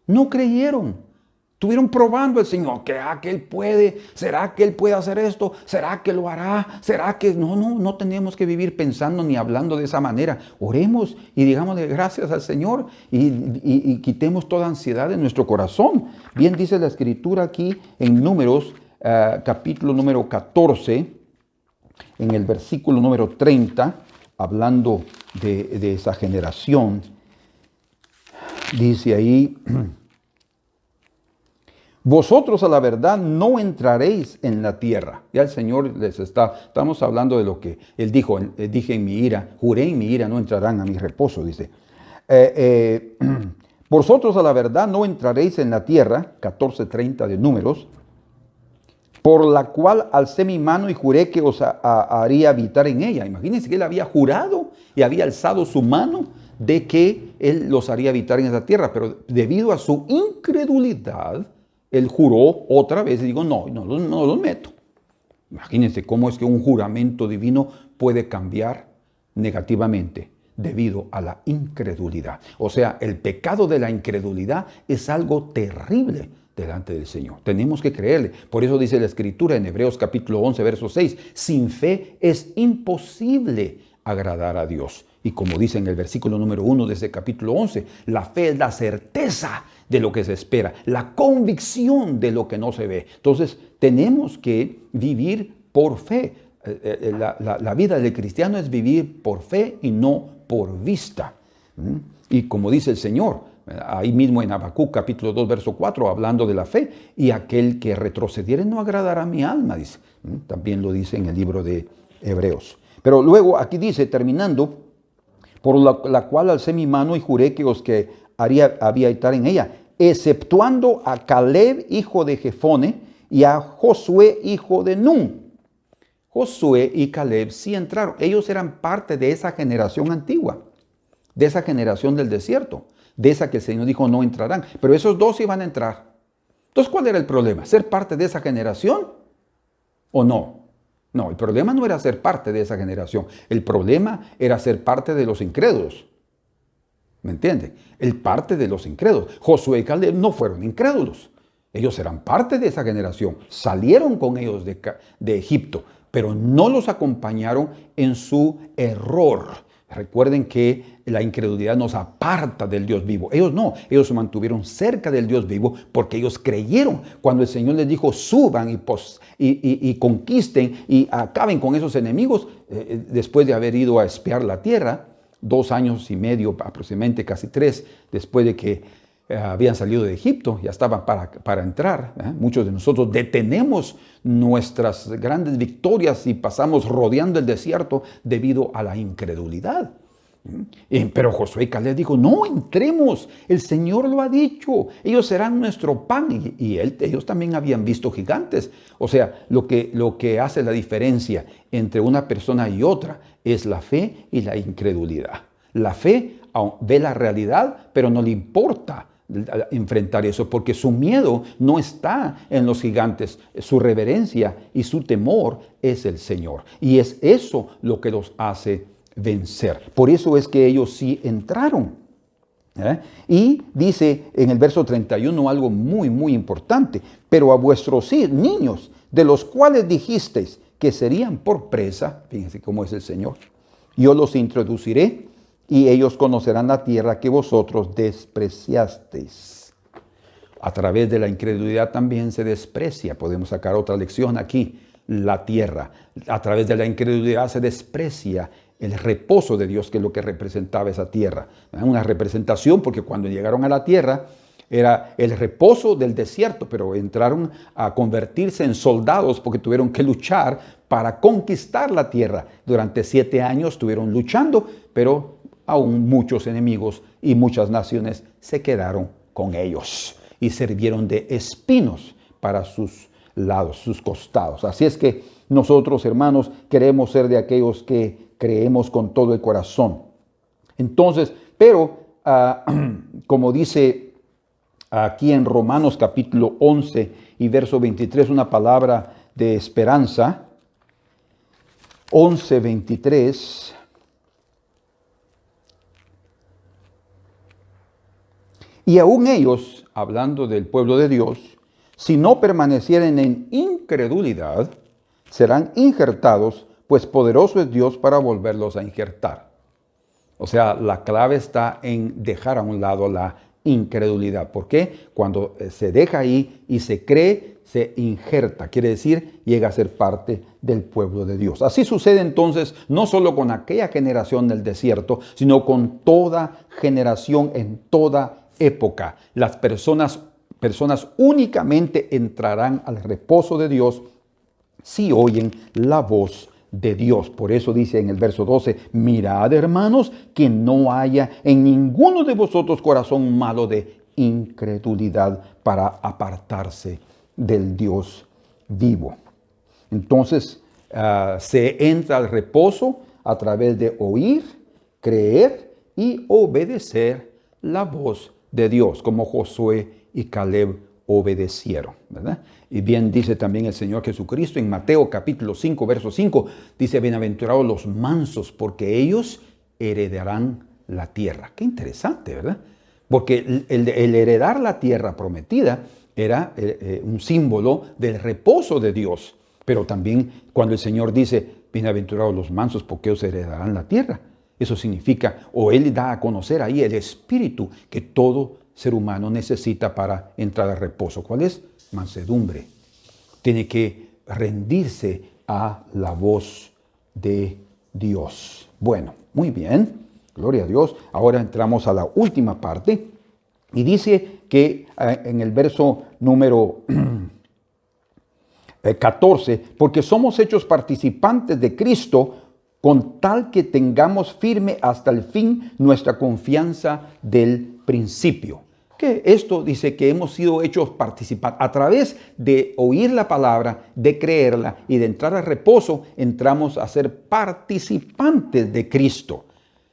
no creyeron. Estuvieron probando al Señor. ¿Será que Él puede? ¿Será que Él puede hacer esto? ¿Será que lo hará? ¿Será que...? No tenemos que vivir pensando ni hablando de esa manera. Oremos y digámosle gracias al Señor y quitemos toda ansiedad de nuestro corazón. Bien dice la Escritura aquí en Números, capítulo número 14, en el versículo número 30, hablando de esa generación. Dice ahí: vosotros a la verdad no entraréis en la tierra. Ya el Señor estamos hablando de lo que Él dijo. Dije en mi ira, juré en mi ira, no entrarán a mi reposo, dice. Vosotros a la verdad no entraréis en la tierra, 14:30 de Números, por la cual alcé mi mano y juré que os haría habitar en ella. Imagínense que Él había jurado y había alzado su mano de que Él los haría habitar en esa tierra, pero debido a su incredulidad, Él juró otra vez y digo: no los meto. Imagínense cómo es que un juramento divino puede cambiar negativamente debido a la incredulidad. O sea, el pecado de la incredulidad es algo terrible delante del Señor. Tenemos que creerle. Por eso dice la Escritura en Hebreos capítulo 11, verso 6, sin fe es imposible agradar a Dios. Y como dice en el versículo número 1 de ese capítulo 11, la fe es la certeza de lo que se espera, la convicción de lo que no se ve. Entonces, tenemos que vivir por fe. La vida del cristiano es vivir por fe y no por vista. Y como dice el Señor, ahí mismo en Habacuc capítulo 2, verso 4, hablando de la fe, y aquel que retrocediere no agradará a mi alma, dice. También lo dice en el libro de Hebreos. Pero luego aquí dice, terminando, por la cual alcé mi mano y juré que os haría habitar en ella, exceptuando a Caleb, hijo de Jefone, y a Josué, hijo de Nun. Josué y Caleb sí entraron. Ellos eran parte de esa generación antigua. de esa generación del desierto, de esa que el Señor dijo no entrarán, pero esos 12 iban a entrar. Entonces, ¿cuál era el problema? ¿Ser parte de esa generación o no? No, el problema no era ser parte de esa generación, el problema era ser parte de los incrédulos. ¿Me entiende? El parte de los incrédulos. Josué y Caleb no fueron incrédulos. Ellos eran parte de esa generación. Salieron con ellos de Egipto, pero no los acompañaron en su error. Recuerden que la incredulidad nos aparta del Dios vivo. Ellos no, ellos se mantuvieron cerca del Dios vivo porque ellos creyeron. Cuando el Señor les dijo suban y conquisten y acaben con esos enemigos, después de haber ido a espiar la tierra, 2 años y medio, aproximadamente casi 3, después de que habían salido de Egipto, ya estaban para entrar. Muchos de nosotros detenemos nuestras grandes victorias y pasamos rodeando el desierto debido a la incredulidad. Pero Josué y Caleb dijo, no entremos, el Señor lo ha dicho, ellos serán nuestro pan. Y ellos también habían visto gigantes. O sea, lo que hace la diferencia entre una persona y otra es la fe y la incredulidad. La fe ve la realidad, pero no le importa enfrentar eso, porque su miedo no está en los gigantes, su reverencia y su temor es el Señor. Y es eso lo que los hace vencer. Por eso es que ellos sí entraron. Y dice en el verso 31 algo muy, muy importante. Pero a vuestros niños, de los cuales dijisteis que serían por presa, fíjense cómo es el Señor, yo los introduciré y ellos conocerán la tierra que vosotros despreciasteis. A través de la incredulidad también se desprecia. Podemos sacar otra lección aquí. La tierra. A través de la incredulidad se desprecia el reposo de Dios, que es lo que representaba esa tierra. Una representación, porque cuando llegaron a la tierra era el reposo del desierto, pero entraron a convertirse en soldados porque tuvieron que luchar para conquistar la tierra. Durante 7 años estuvieron luchando, pero aún muchos enemigos y muchas naciones se quedaron con ellos y sirvieron de espinos para sus lados, sus costados. Así es que nosotros, hermanos, queremos ser de aquellos que creemos con todo el corazón. Entonces, pero como dice aquí en Romanos capítulo 11 y verso 23, una palabra de esperanza. 11:23. Y aún ellos, hablando del pueblo de Dios, si no permanecieren en incredulidad, serán injertados, pues poderoso es Dios para volverlos a injertar. O sea, la clave está en dejar a un lado la incredulidad. ¿Por qué? Cuando se deja ahí y se cree, se injerta. Quiere decir, llega a ser parte del pueblo de Dios. Así sucede entonces, no solo con aquella generación del desierto, sino con toda generación en toda época. Las personas únicamente entrarán al reposo de Dios si oyen la voz de Dios. Por eso dice en el verso 12, mirad, hermanos, que no haya en ninguno de vosotros corazón malo de incredulidad para apartarse del Dios vivo. Entonces, se entra al reposo a través de oír, creer y obedecer la voz de Dios, como Josué y Caleb obedecieron, ¿verdad? Y bien dice también el Señor Jesucristo en Mateo capítulo 5, verso 5, dice, bienaventurados los mansos, porque ellos heredarán la tierra. Qué interesante, ¿verdad? Porque el heredar la tierra prometida era un símbolo del reposo de Dios. Pero también cuando el Señor dice, bienaventurados los mansos, porque ellos heredarán la tierra. Eso significa, o Él da a conocer ahí el espíritu que todo ser humano necesita para entrar al reposo. ¿Cuál es? Mansedumbre. Tiene que rendirse a la voz de Dios. Bueno, muy bien. Gloria a Dios. Ahora entramos a la última parte. Y dice que en el verso número 14, porque somos hechos participantes de Cristo, con tal que tengamos firme hasta el fin nuestra confianza del principio. Que esto dice que hemos sido hechos participantes. A través de oír la palabra, de creerla y de entrar al reposo, entramos a ser participantes de Cristo.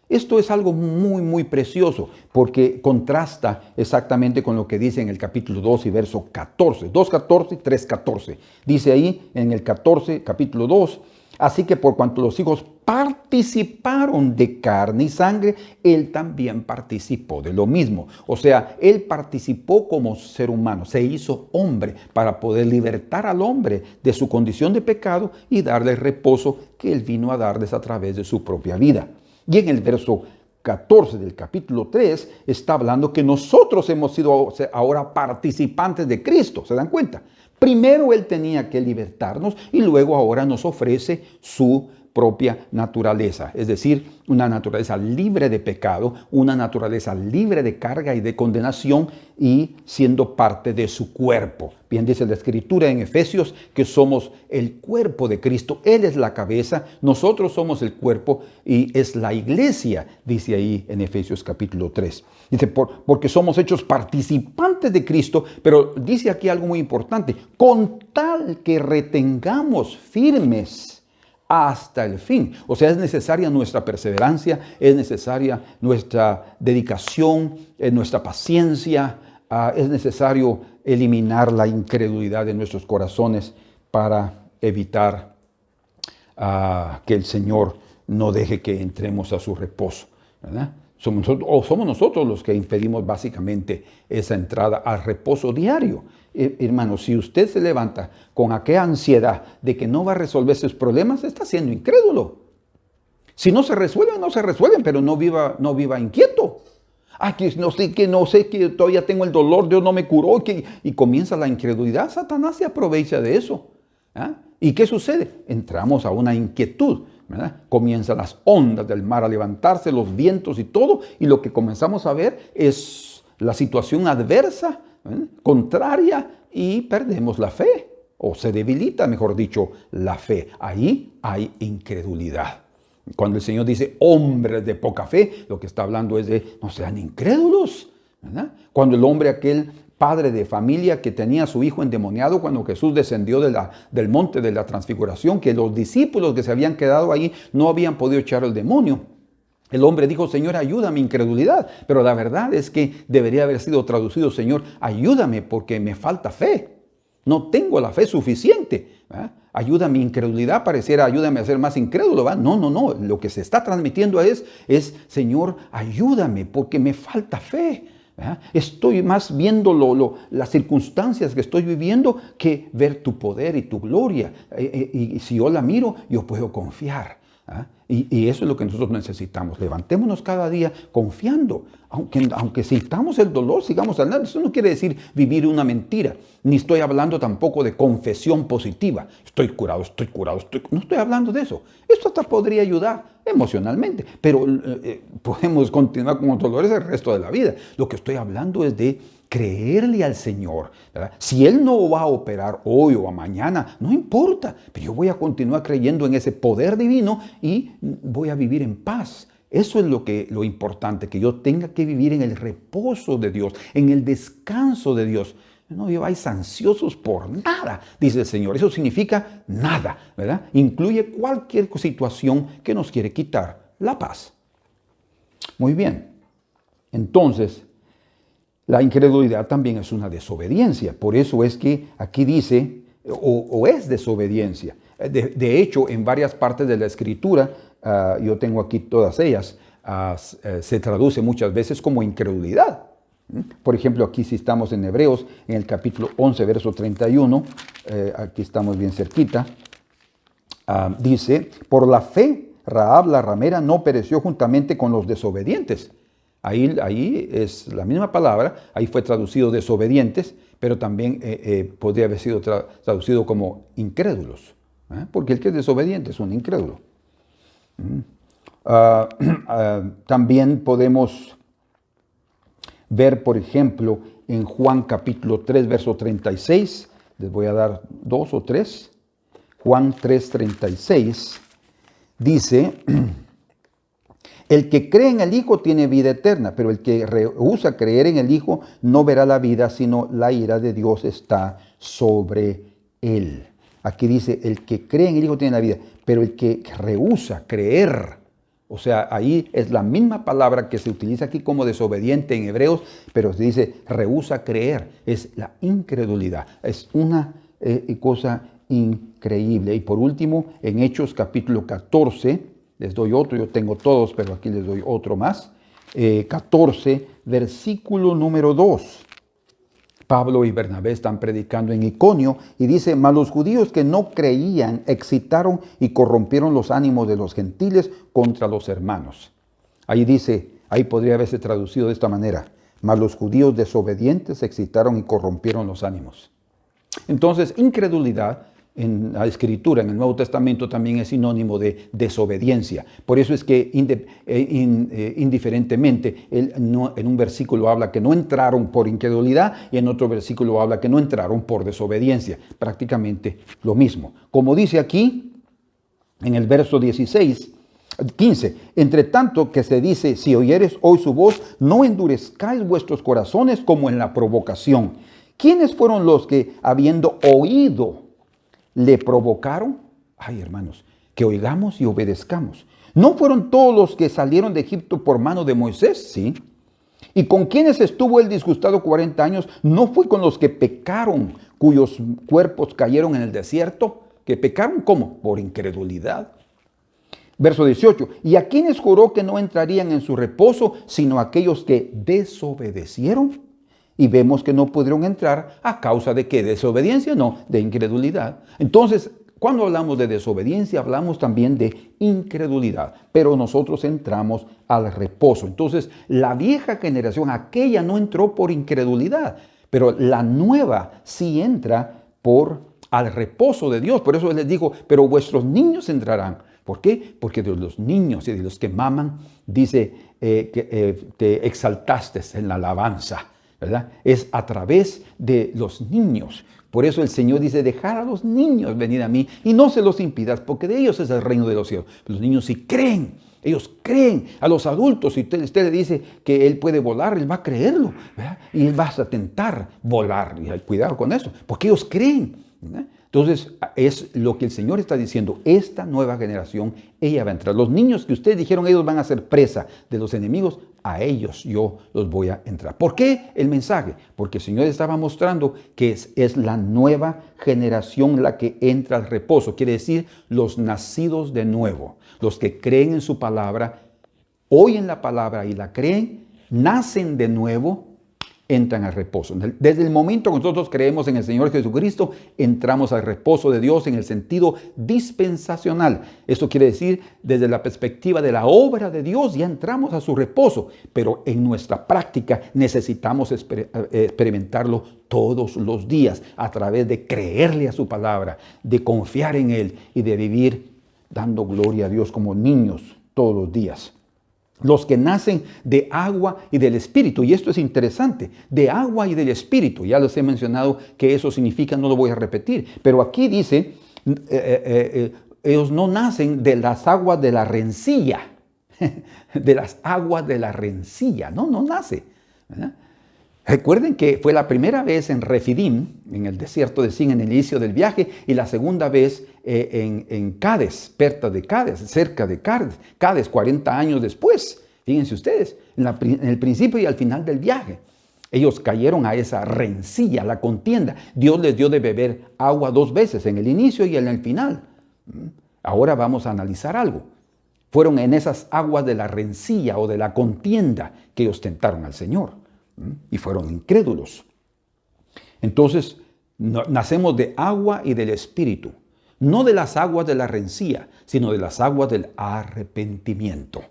Esto es algo muy, muy precioso porque contrasta exactamente con lo que dice en el capítulo 2 y verso 14. 2:14 y 3:14. Dice ahí en el 14, capítulo 2, así que por cuanto los hijos participaron de carne y sangre, él también participó de lo mismo. O sea, él participó como ser humano, se hizo hombre para poder libertar al hombre de su condición de pecado y darle el reposo que él vino a darles a través de su propia vida. Y en el verso 14 del capítulo 3 está hablando que nosotros hemos sido ahora participantes de Cristo. ¿Se dan cuenta? Primero Él tenía que libertarnos y luego ahora nos ofrece su propia naturaleza, es decir, una naturaleza libre de pecado, una naturaleza libre de carga y de condenación y siendo parte de su cuerpo. Bien dice la Escritura en Efesios que somos el cuerpo de Cristo, Él es la cabeza, nosotros somos el cuerpo y es la iglesia, dice ahí en Efesios capítulo 3. Dice, porque somos hechos participantes de Cristo, pero dice aquí algo muy importante, con tal que retengamos firmes hasta el fin. O sea, es necesaria nuestra perseverancia, es necesaria nuestra dedicación, nuestra paciencia, es necesario eliminar la incredulidad de nuestros corazones para evitar que el Señor no deje que entremos a su reposo, ¿verdad? Somos nosotros los que impedimos básicamente esa entrada al reposo diario. Hermano, si usted se levanta con aquella ansiedad de que no va a resolver sus problemas, está siendo incrédulo. Si no se resuelven, no se resuelven, pero no viva inquieto. Que no sé, que todavía tengo el dolor, Dios no me curó, y comienza la incredulidad. Satanás se aprovecha de eso. ¿Y qué sucede? Entramos a una inquietud, ¿verdad? Comienzan las ondas del mar a levantarse, los vientos y todo, y lo que comenzamos a ver es la situación adversa, contraria, y perdemos la fe, o se debilita, mejor dicho, la fe. Ahí hay incredulidad. Cuando el Señor dice hombres de poca fe, lo que está hablando es de no sean incrédulos, ¿verdad? Cuando el hombre aquel padre de familia que tenía a su hijo endemoniado, cuando Jesús descendió del monte de la transfiguración, que los discípulos que se habían quedado ahí no habían podido echar el demonio. El hombre dijo, Señor, ayúdame mi incredulidad. Pero la verdad es que debería haber sido traducido, Señor, ayúdame porque me falta fe. No tengo la fe suficiente. ¿Verdad? Ayuda mi incredulidad, pareciera ayúdame a ser más incrédulo. ¿verdad? No. Lo que se está transmitiendo es Señor, ayúdame porque me falta fe. ¿Verdad? Estoy más viendo las circunstancias que estoy viviendo que ver tu poder y tu gloria. Y si yo la miro, yo puedo confiar. Y eso es lo que nosotros necesitamos. Levantémonos cada día confiando. Aunque sintamos el dolor, sigamos adelante. Eso no quiere decir vivir una mentira. Ni estoy hablando tampoco de confesión positiva. Estoy curado. No estoy hablando de eso. Esto hasta podría ayudar emocionalmente. Pero podemos continuar con los dolores el resto de la vida. Lo que estoy hablando es de creerle al Señor, ¿verdad? Si Él no va a operar hoy o mañana, no importa, pero yo voy a continuar creyendo en ese poder divino y voy a vivir en paz. Eso es lo importante, que yo tenga que vivir en el reposo de Dios, en el descanso de Dios. No viváis ansiosos por nada, dice el Señor. Eso significa nada, ¿verdad? Incluye cualquier situación que nos quiere quitar la paz. Muy bien, entonces, la incredulidad también es una desobediencia. Por eso es que aquí dice, o es desobediencia. De hecho, en varias partes de la Escritura, yo tengo aquí todas ellas, se traduce muchas veces como incredulidad. Por ejemplo, aquí si estamos en Hebreos, en el capítulo 11, verso 31, aquí estamos bien cerquita, dice, por la fe, Rahab la ramera no pereció juntamente con los desobedientes. Ahí es la misma palabra, ahí fue traducido desobedientes, pero también podría haber sido traducido como incrédulos, porque el que es desobediente es un incrédulo. También podemos ver, por ejemplo, en Juan capítulo 3, verso 36, les voy a dar 2 o 3, Juan 3, 36, dice, el que cree en el Hijo tiene vida eterna, pero el que rehúsa creer en el Hijo no verá la vida, sino la ira de Dios está sobre él. Aquí dice, el que cree en el Hijo tiene la vida, pero el que rehúsa creer O sea, ahí es la misma palabra que se utiliza aquí como desobediente en hebreos, pero se dice rehúsa creer. Es la incredulidad. Es una cosa increíble. Y por último, en Hechos capítulo 14, les doy otro, yo tengo todos, pero aquí les doy otro más. 14, versículo número 2. Pablo y Bernabé están predicando en Iconio y dice, mas los judíos que no creían excitaron y corrompieron los ánimos de los gentiles contra los hermanos. Ahí dice, ahí podría haberse traducido de esta manera, mas los judíos desobedientes excitaron y corrompieron los ánimos. Entonces, incredulidad en la Escritura, en el Nuevo Testamento, también es sinónimo de desobediencia. Por eso es que indiferentemente, en un versículo habla que no entraron por incredulidad y en otro versículo habla que no entraron por desobediencia. Prácticamente lo mismo. Como dice aquí, en el verso 15, entre tanto que se dice, si oyeres hoy su voz, no endurezcáis vuestros corazones como en la provocación. ¿Quiénes fueron los que, habiendo oído, le provocaron? Ay, hermanos, que oigamos y obedezcamos. ¿No fueron todos los que salieron de Egipto por mano de Moisés? Sí. ¿Y con quienes estuvo él disgustado 40 años? ¿No fue con los que pecaron, cuyos cuerpos cayeron en el desierto? ¿Que pecaron cómo? Por incredulidad. Verso 18. ¿Y a quienes juró que no entrarían en su reposo, sino aquellos que desobedecieron? Y vemos que no pudieron entrar a causa de ¿qué? Desobediencia, no, de incredulidad. Entonces, cuando hablamos de desobediencia, hablamos también de incredulidad. Pero nosotros entramos al reposo. Entonces, la vieja generación, aquella no entró por incredulidad, pero la nueva sí entra al reposo de Dios. Por eso les digo, pero vuestros niños entrarán. ¿Por qué? Porque de los niños y de los que maman, dice que te exaltaste en la alabanza. ¿Verdad? Es a través de los niños. Por eso el Señor dice, dejar a los niños venir a mí y no se los impidas, porque de ellos es el reino de los cielos. Los niños sí creen, ellos creen. A los adultos, si usted le dice que él puede volar, él va a creerlo, ¿verdad? Y él va a tentar volar. Y hay cuidado con eso, porque ellos creen, ¿verdad? Entonces, es lo que el Señor está diciendo. Esta nueva generación, ella va a entrar. Los niños que ustedes dijeron, ellos van a ser presa de los enemigos, a ellos yo los voy a entrar. ¿Por qué el mensaje? Porque el Señor estaba mostrando que es la nueva generación la que entra al reposo. Quiere decir, los nacidos de nuevo, los que creen en su palabra, oyen la palabra y la creen, nacen de nuevo, entran al reposo. Desde el momento que nosotros creemos en el Señor Jesucristo, entramos al reposo de Dios en el sentido dispensacional. Esto quiere decir, desde la perspectiva de la obra de Dios, ya entramos a su reposo. Pero en nuestra práctica necesitamos experimentarlo todos los días a través de creerle a su palabra, de confiar en Él y de vivir dando gloria a Dios como niños todos los días. Los que nacen de agua y del Espíritu. Y esto es interesante, de agua y del Espíritu. Ya les he mencionado que eso significa, no lo voy a repetir. Pero aquí dice, ellos no nacen de las aguas de la rencilla. De las aguas de la rencilla. No nace, ¿verdad? Recuerden que fue la primera vez en Refidim, en el desierto de Sin, en el inicio del viaje, y la segunda vez en Cades, Perta de Cades, cerca de Cades, 40 años después. Fíjense ustedes, en el principio y al final del viaje. Ellos cayeron a esa rencilla, la contienda. Dios les dio de beber agua 2 veces, en el inicio y en el final. Ahora vamos a analizar algo. Fueron en esas aguas de la rencilla o de la contienda que ellos tentaron al Señor. Y fueron incrédulos. Entonces, nacemos de agua y del Espíritu. No de las aguas de la rencilla, sino de las aguas del arrepentimiento.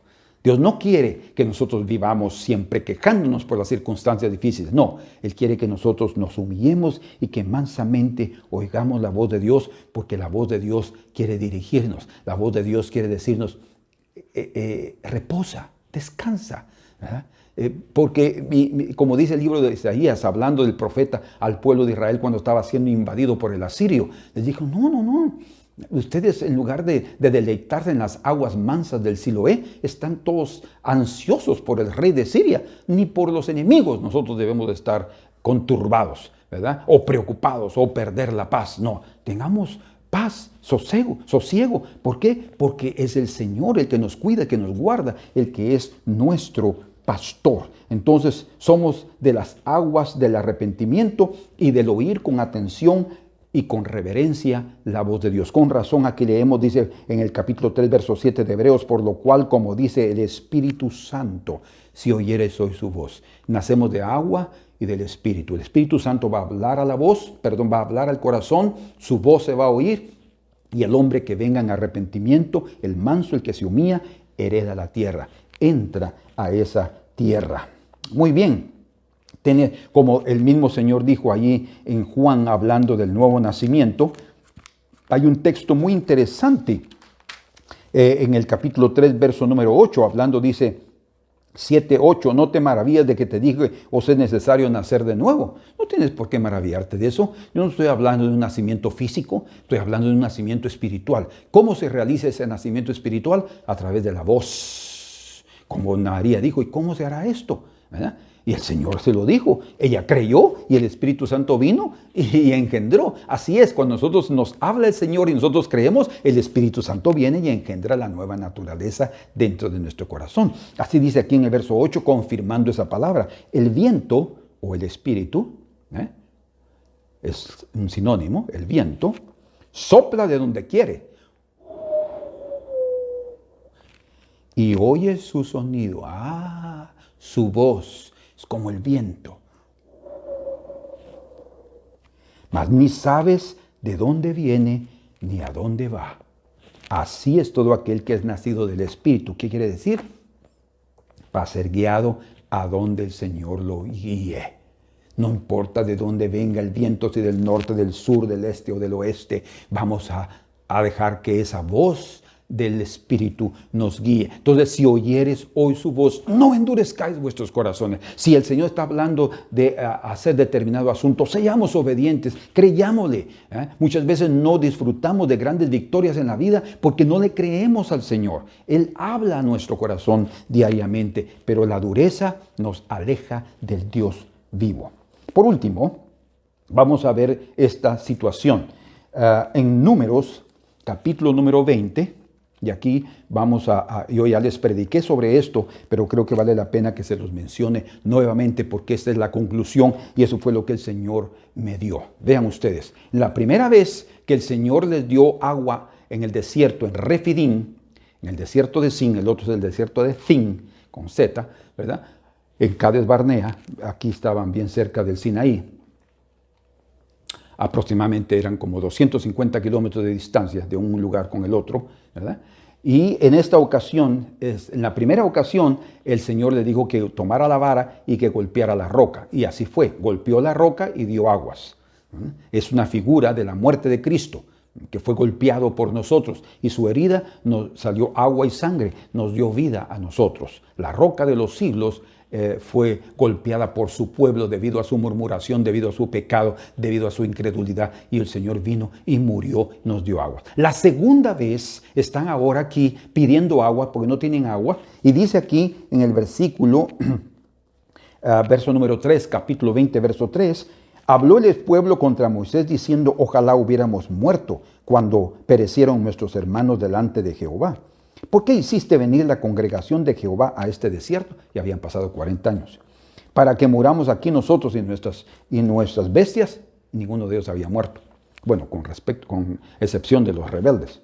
Dios no quiere que nosotros vivamos siempre quejándonos por las circunstancias difíciles. No, Él quiere que nosotros nos humillemos y que mansamente oigamos la voz de Dios, porque la voz de Dios quiere dirigirnos. La voz de Dios quiere decirnos, reposa, descansa, ¿verdad? Porque, como dice el libro de Isaías, hablando del profeta al pueblo de Israel cuando estaba siendo invadido por el asirio, les dijo, no, ustedes en lugar de deleitarse en las aguas mansas del Siloé, están todos ansiosos por el rey de Siria, ni por los enemigos. Nosotros debemos de estar conturbados, ¿verdad? O preocupados o perder la paz. No, tengamos paz, sosiego. ¿Por qué? Porque es el Señor el que nos cuida, el que nos guarda, el que es nuestro pastor. Entonces somos de las aguas del arrepentimiento y del oír con atención y con reverencia la voz de Dios. Con razón aquí leemos, dice en el capítulo 3, verso 7 de Hebreos, por lo cual, como dice el Espíritu Santo, si oyeres hoy su voz. Nacemos de agua y del Espíritu. El Espíritu Santo va a hablar a la voz, va a hablar al corazón, su voz se va a oír, y el hombre que venga en arrepentimiento, el manso, el que se humilla, hereda la tierra, entra a esa tierra. Muy bien. Como el mismo Señor dijo allí en Juan, hablando del nuevo nacimiento, hay un texto muy interesante en el capítulo 3, verso número 8, hablando, dice 7, 8, no te maravillas de que te dije, os es necesario nacer de nuevo. No tienes por qué maravillarte de eso. Yo no estoy hablando de un nacimiento físico, estoy hablando de un nacimiento espiritual. ¿Cómo se realiza ese nacimiento espiritual? A través de la voz. Como María dijo, ¿y cómo se hará esto? ¿Verdad? Y el Señor se lo dijo. Ella creyó y el Espíritu Santo vino y engendró. Así es, cuando nosotros nos habla el Señor y nosotros creemos, el Espíritu Santo viene y engendra la nueva naturaleza dentro de nuestro corazón. Así dice aquí en el verso 8, confirmando esa palabra. El viento o el Espíritu, es un sinónimo, el viento, sopla de donde quiere y oye su sonido. Su voz es como el viento. Mas ni sabes de dónde viene ni a dónde va. Así es todo aquel que es nacido del Espíritu. ¿Qué quiere decir? Va a ser guiado a donde el Señor lo guíe. No importa de dónde venga el viento, si del norte, del sur, del este o del oeste, vamos a dejar que esa voz del Espíritu nos guíe. Entonces, si oyeres hoy su voz, no endurezcáis vuestros corazones. Si el Señor está hablando de hacer determinado asunto, seamos obedientes, creyámosle. Muchas veces no disfrutamos de grandes victorias en la vida porque no le creemos al Señor. Él habla a nuestro corazón diariamente, pero la dureza nos aleja del Dios vivo. Por último, vamos a ver esta situación. En Números, capítulo número 20, y aquí yo ya les prediqué sobre esto, pero creo que vale la pena que se los mencione nuevamente porque esta es la conclusión y eso fue lo que el Señor me dio. Vean ustedes, la primera vez que el Señor les dio agua en el desierto, en Refidim, en el desierto de Sin, el otro es el desierto de Zin, con Z, ¿verdad? En Cades Barnea, aquí estaban bien cerca del Sinaí. Aproximadamente eran como 250 kilómetros de distancia de un lugar con el otro, ¿verdad? Y en esta ocasión, en la primera ocasión, el Señor le dijo que tomara la vara y que golpeara la roca. Y así fue, golpeó la roca y dio aguas. Es una figura de la muerte de Cristo, que fue golpeado por nosotros. Y su herida nos salió agua y sangre, nos dio vida a nosotros. La roca de los siglos fue golpeada por su pueblo debido a su murmuración, debido a su pecado, debido a su incredulidad, y el Señor vino y murió, nos dio agua. La segunda vez están ahora aquí pidiendo agua porque no tienen agua, y dice aquí en el versículo, verso número 3, capítulo 20, verso 3, habló el pueblo contra Moisés diciendo, ojalá hubiéramos muerto cuando perecieron nuestros hermanos delante de Jehová. ¿Por qué hiciste venir la congregación de Jehová a este desierto? Y habían pasado 40 años. Para que muramos aquí nosotros y nuestras bestias. Ninguno de ellos había muerto. Bueno, con excepción de los rebeldes.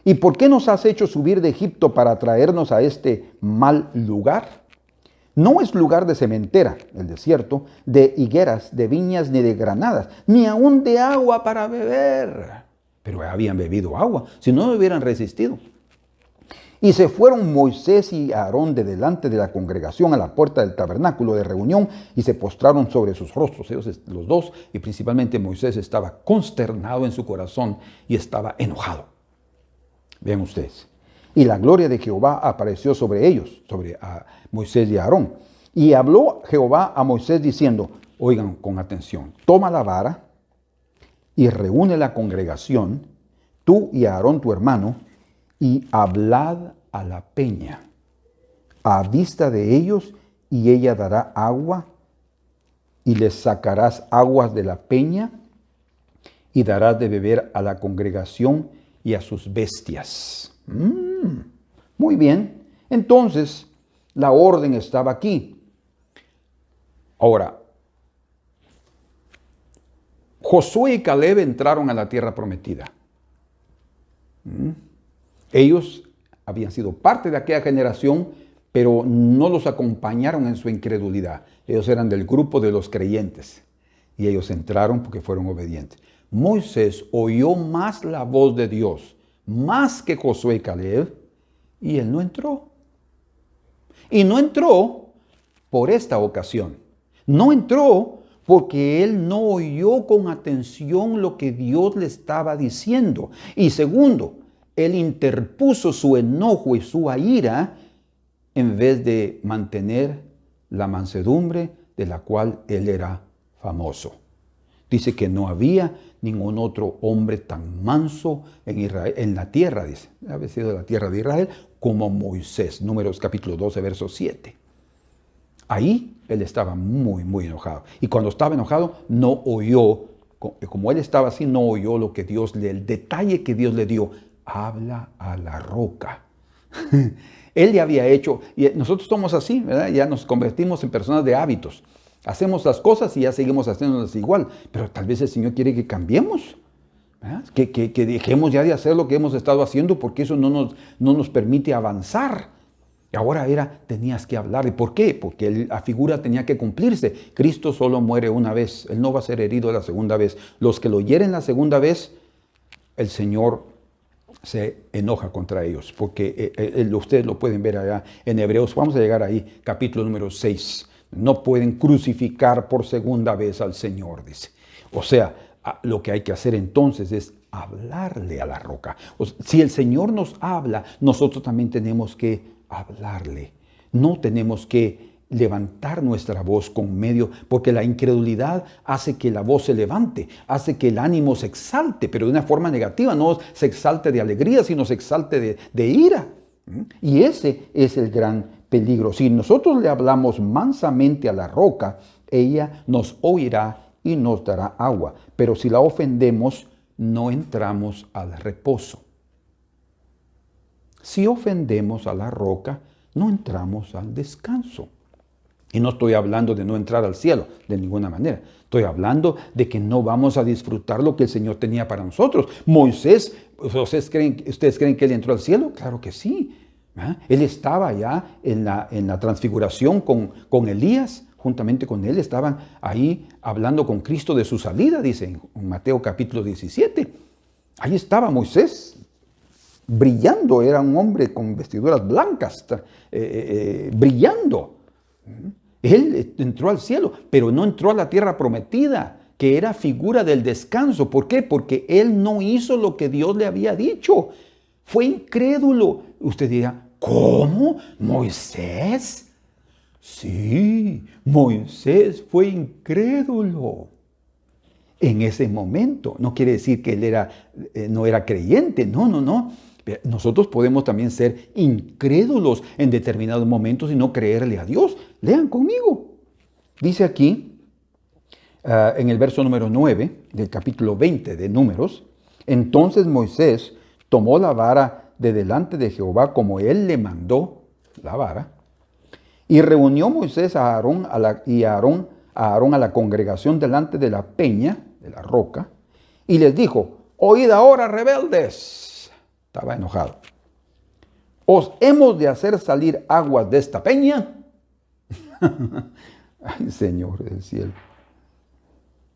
¿Y por qué nos has hecho subir de Egipto para traernos a este mal lugar? No es lugar de sementera, el desierto, de higueras, de viñas, ni de granadas, ni aún de agua para beber. Pero habían bebido agua, si no hubieran resistido. Y se fueron Moisés y Aarón de delante de la congregación a la puerta del tabernáculo de reunión y se postraron sobre sus rostros, ellos los dos, y principalmente Moisés estaba consternado en su corazón y estaba enojado. Vean ustedes. Y la gloria de Jehová apareció sobre ellos, sobre Moisés y Aarón. Y habló Jehová a Moisés diciendo, oigan con atención, toma la vara y reúne la congregación, tú y Aarón tu hermano, y hablad a la peña a vista de ellos, y ella dará agua, y les sacarás aguas de la peña, y darás de beber a la congregación y a sus bestias. Muy bien. Entonces, la orden estaba aquí. Ahora, Josué y Caleb entraron a la tierra prometida. Ellos habían sido parte de aquella generación, pero no los acompañaron en su incredulidad. Ellos eran del grupo de los creyentes y ellos entraron porque fueron obedientes. Moisés oyó más la voz de Dios, más que Josué y Caleb, y él no entró. Y no entró por esta ocasión. No entró porque él no oyó con atención lo que Dios le estaba diciendo. Y segundo, él interpuso su enojo y su ira en vez de mantener la mansedumbre de la cual él era famoso. Dice que no había ningún otro hombre tan manso en Israel, en la tierra, dice, había sido la tierra de Israel, como Moisés. Números capítulo 12, verso 7. Ahí él estaba muy, muy enojado. Y cuando estaba enojado, no oyó, como él estaba así, no oyó lo que el detalle que Dios le dio. Habla a la roca. Él ya había hecho, y nosotros somos así, ¿verdad? Ya nos convertimos en personas de hábitos. Hacemos las cosas y ya seguimos haciéndolas igual. Pero tal vez el Señor quiere que cambiemos. Que dejemos ya de hacer lo que hemos estado haciendo porque eso no nos permite avanzar. Y ahora tenías que hablar. ¿Y por qué? Porque la figura tenía que cumplirse. Cristo solo muere una vez. Él no va a ser herido la segunda vez. Los que lo hieren la segunda vez, el Señor se enoja contra ellos. Porque ustedes lo pueden ver allá en Hebreos. Vamos a llegar ahí, capítulo número 6. No pueden crucificar por segunda vez al Señor, dice. O sea, lo que hay que hacer entonces es hablarle a la roca. Si el Señor nos habla, nosotros también tenemos que hablarle. No tenemos que levantar nuestra voz porque la incredulidad hace que la voz se levante, hace que el ánimo se exalte, pero de una forma negativa, no se exalte de alegría, sino se exalte de ira. Y ese es el gran peligro. Si nosotros le hablamos mansamente a la roca, ella nos oirá y nos dará agua. Pero si la ofendemos, no entramos al reposo. Si ofendemos a la roca, no entramos al descanso. Y no estoy hablando de no entrar al cielo, de ninguna manera. Estoy hablando de que no vamos a disfrutar lo que el Señor tenía para nosotros. Moisés, ¿ustedes creen que él entró al cielo? Claro que sí. Él estaba ya en la transfiguración con Elías. Juntamente con él estaban ahí hablando con Cristo de su salida, dice en Mateo capítulo 17. Ahí estaba Moisés, brillando, era un hombre con vestiduras blancas, brillando. Él entró al cielo, pero no entró a la tierra prometida, que era figura del descanso. ¿Por qué? Porque él no hizo lo que Dios le había dicho. Fue incrédulo. Usted dirá, ¿cómo? ¿Moisés? Sí, Moisés fue incrédulo en ese momento. No quiere decir que él no era creyente, no. Nosotros podemos también ser incrédulos en determinados momentos y no creerle a Dios. Lean conmigo. Dice aquí, en el verso número 9 del capítulo 20 de Números, entonces Moisés tomó la vara de delante de Jehová como él le mandó, la vara, y reunió Moisés a Aarón a la congregación delante de la peña, de la roca, y les dijo, oíd ahora, rebeldes. Estaba enojado. ¿Os hemos de hacer salir aguas de esta peña? Ay, Señor del cielo.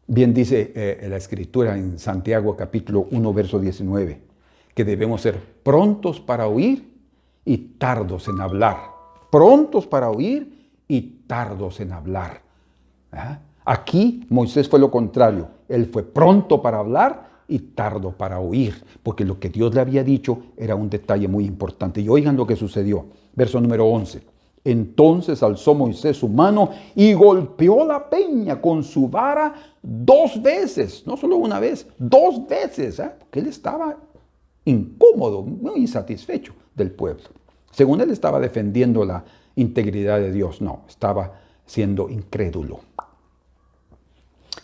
Bien dice la Escritura en Santiago capítulo 1, verso 19, que debemos ser prontos para oír y tardos en hablar. Prontos para oír y tardos en hablar. Aquí Moisés fue lo contrario. Él fue pronto para hablar y tardo para oír, porque lo que Dios le había dicho era un detalle muy importante. Y oigan lo que sucedió. Verso número 11. Entonces alzó Moisés su mano y golpeó la peña con su vara 2 veces. No solo una vez, 2 veces. Porque él estaba incómodo, muy insatisfecho del pueblo. Según él estaba defendiendo la integridad de Dios. No, estaba siendo incrédulo.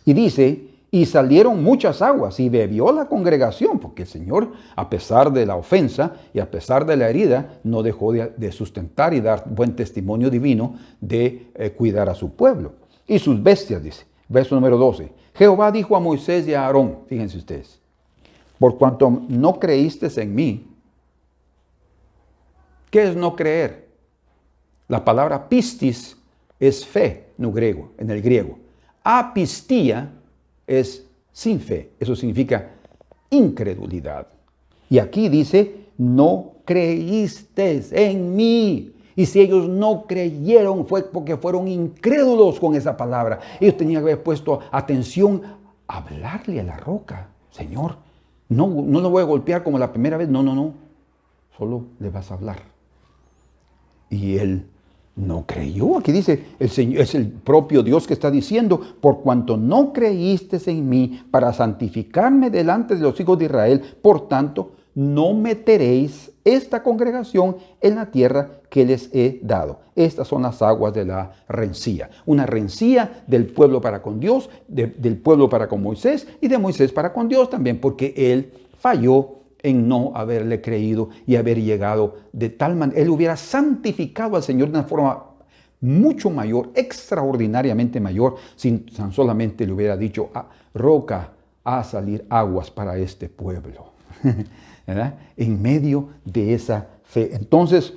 Y dice, Y salieron muchas aguas y bebió la congregación, porque el Señor, a pesar de la ofensa y a pesar de la herida, no dejó de sustentar y dar buen testimonio divino de cuidar a su pueblo. Y sus bestias, dice, verso número 12. Jehová dijo a Moisés y a Aarón, fíjense ustedes, por cuanto no creíste en mí. ¿Qué es no creer? La palabra pistis es fe en el griego. Apistía es sin fe. Eso significa incredulidad. Y aquí dice, no creíste en mí. Y si ellos no creyeron fue porque fueron incrédulos con esa palabra. Ellos tenían que haber puesto atención a hablarle a la roca. Señor, no lo voy a golpear como la primera vez. No. Solo le vas a hablar. Y él no creyó. Aquí dice, el Señor, es el propio Dios que está diciendo, por cuanto no creíste en mí para santificarme delante de los hijos de Israel, por tanto, no meteréis esta congregación en la tierra que les he dado. Estas son las aguas de la rencilla. Una rencilla del pueblo para con Dios, del pueblo para con Moisés y de Moisés para con Dios también, porque él falló en no haberle creído y haber llegado de tal manera. Él hubiera santificado al Señor de una forma mucho mayor, extraordinariamente mayor, si tan solamente le hubiera dicho, roca, a salir aguas para este pueblo. ¿Verdad? En medio de esa fe. Entonces,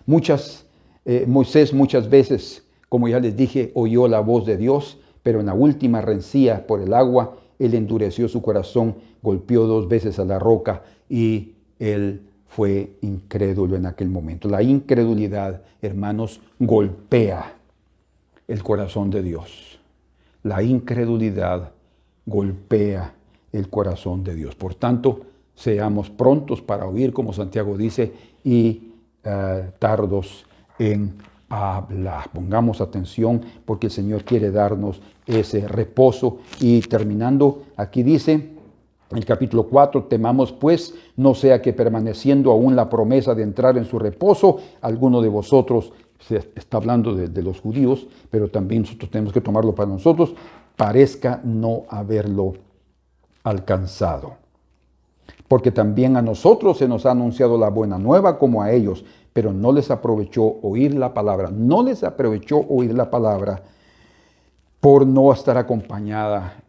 Moisés muchas veces, como ya les dije, oyó la voz de Dios, pero en la última rencilla por el agua, él endureció su corazón, golpeó 2 veces a la roca y él fue incrédulo en aquel momento. La incredulidad, hermanos, golpea el corazón de Dios. La incredulidad golpea el corazón de Dios. Por tanto, seamos prontos para oír, como Santiago dice, y tardos en hablar. Pongamos atención porque el Señor quiere darnos ese reposo. Y terminando, aquí dice, en el capítulo 4, temamos pues, no sea que permaneciendo aún la promesa de entrar en su reposo, alguno de vosotros, se está hablando de los judíos, pero también nosotros tenemos que tomarlo para nosotros, parezca no haberlo alcanzado. Porque también a nosotros se nos ha anunciado la buena nueva como a ellos, pero no les aprovechó oír la palabra. No les aprovechó oír la palabra por no estar acompañada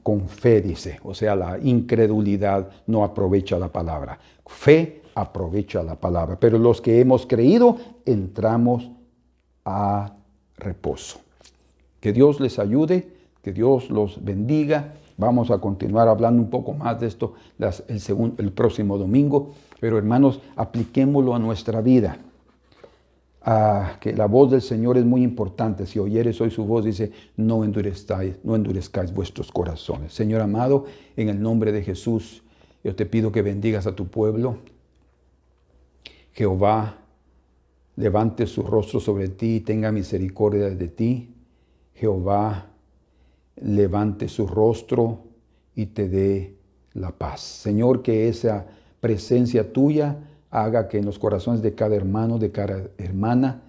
con fe, dice. O sea, la incredulidad no aprovecha la palabra. Fe aprovecha la palabra. Pero los que hemos creído, entramos a reposo. Que Dios les ayude, que Dios los bendiga. Vamos a continuar hablando un poco más de esto el próximo domingo. Pero hermanos, apliquémoslo a nuestra vida. Que la voz del Señor es muy importante. Si oyeres hoy su voz, dice, no endurezcáis vuestros corazones. Señor amado, en el nombre de Jesús, yo te pido que bendigas a tu pueblo. Jehová levante su rostro sobre ti y tenga misericordia de ti. Jehová levante su rostro y te dé la paz. Señor, que esa presencia tuya haga que en los corazones de cada hermano, de cada hermana,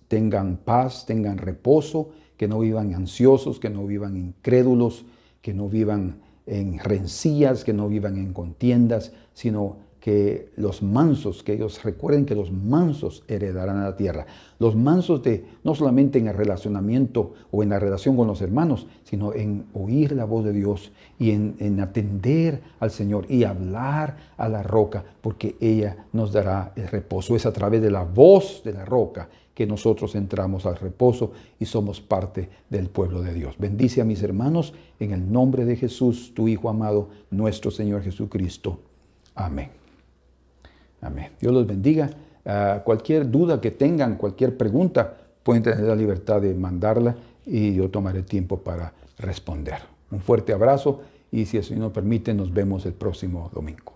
tengan paz, tengan reposo, que no vivan ansiosos, que no vivan incrédulos, que no vivan en rencillas, que no vivan en contiendas, sino que los mansos, que ellos recuerden que los mansos heredarán la tierra. Los mansos no solamente en el relacionamiento o en la relación con los hermanos, sino en oír la voz de Dios y en atender al Señor y hablar a la roca, porque ella nos dará el reposo. Es a través de la voz de la roca que nosotros entramos al reposo y somos parte del pueblo de Dios. Bendice a mis hermanos en el nombre de Jesús, tu Hijo amado, nuestro Señor Jesucristo. Amén. Amén. Dios los bendiga. Cualquier duda que tengan, cualquier pregunta, pueden tener la libertad de mandarla y yo tomaré tiempo para responder. Un fuerte abrazo y si el Señor nos permite, nos vemos el próximo domingo.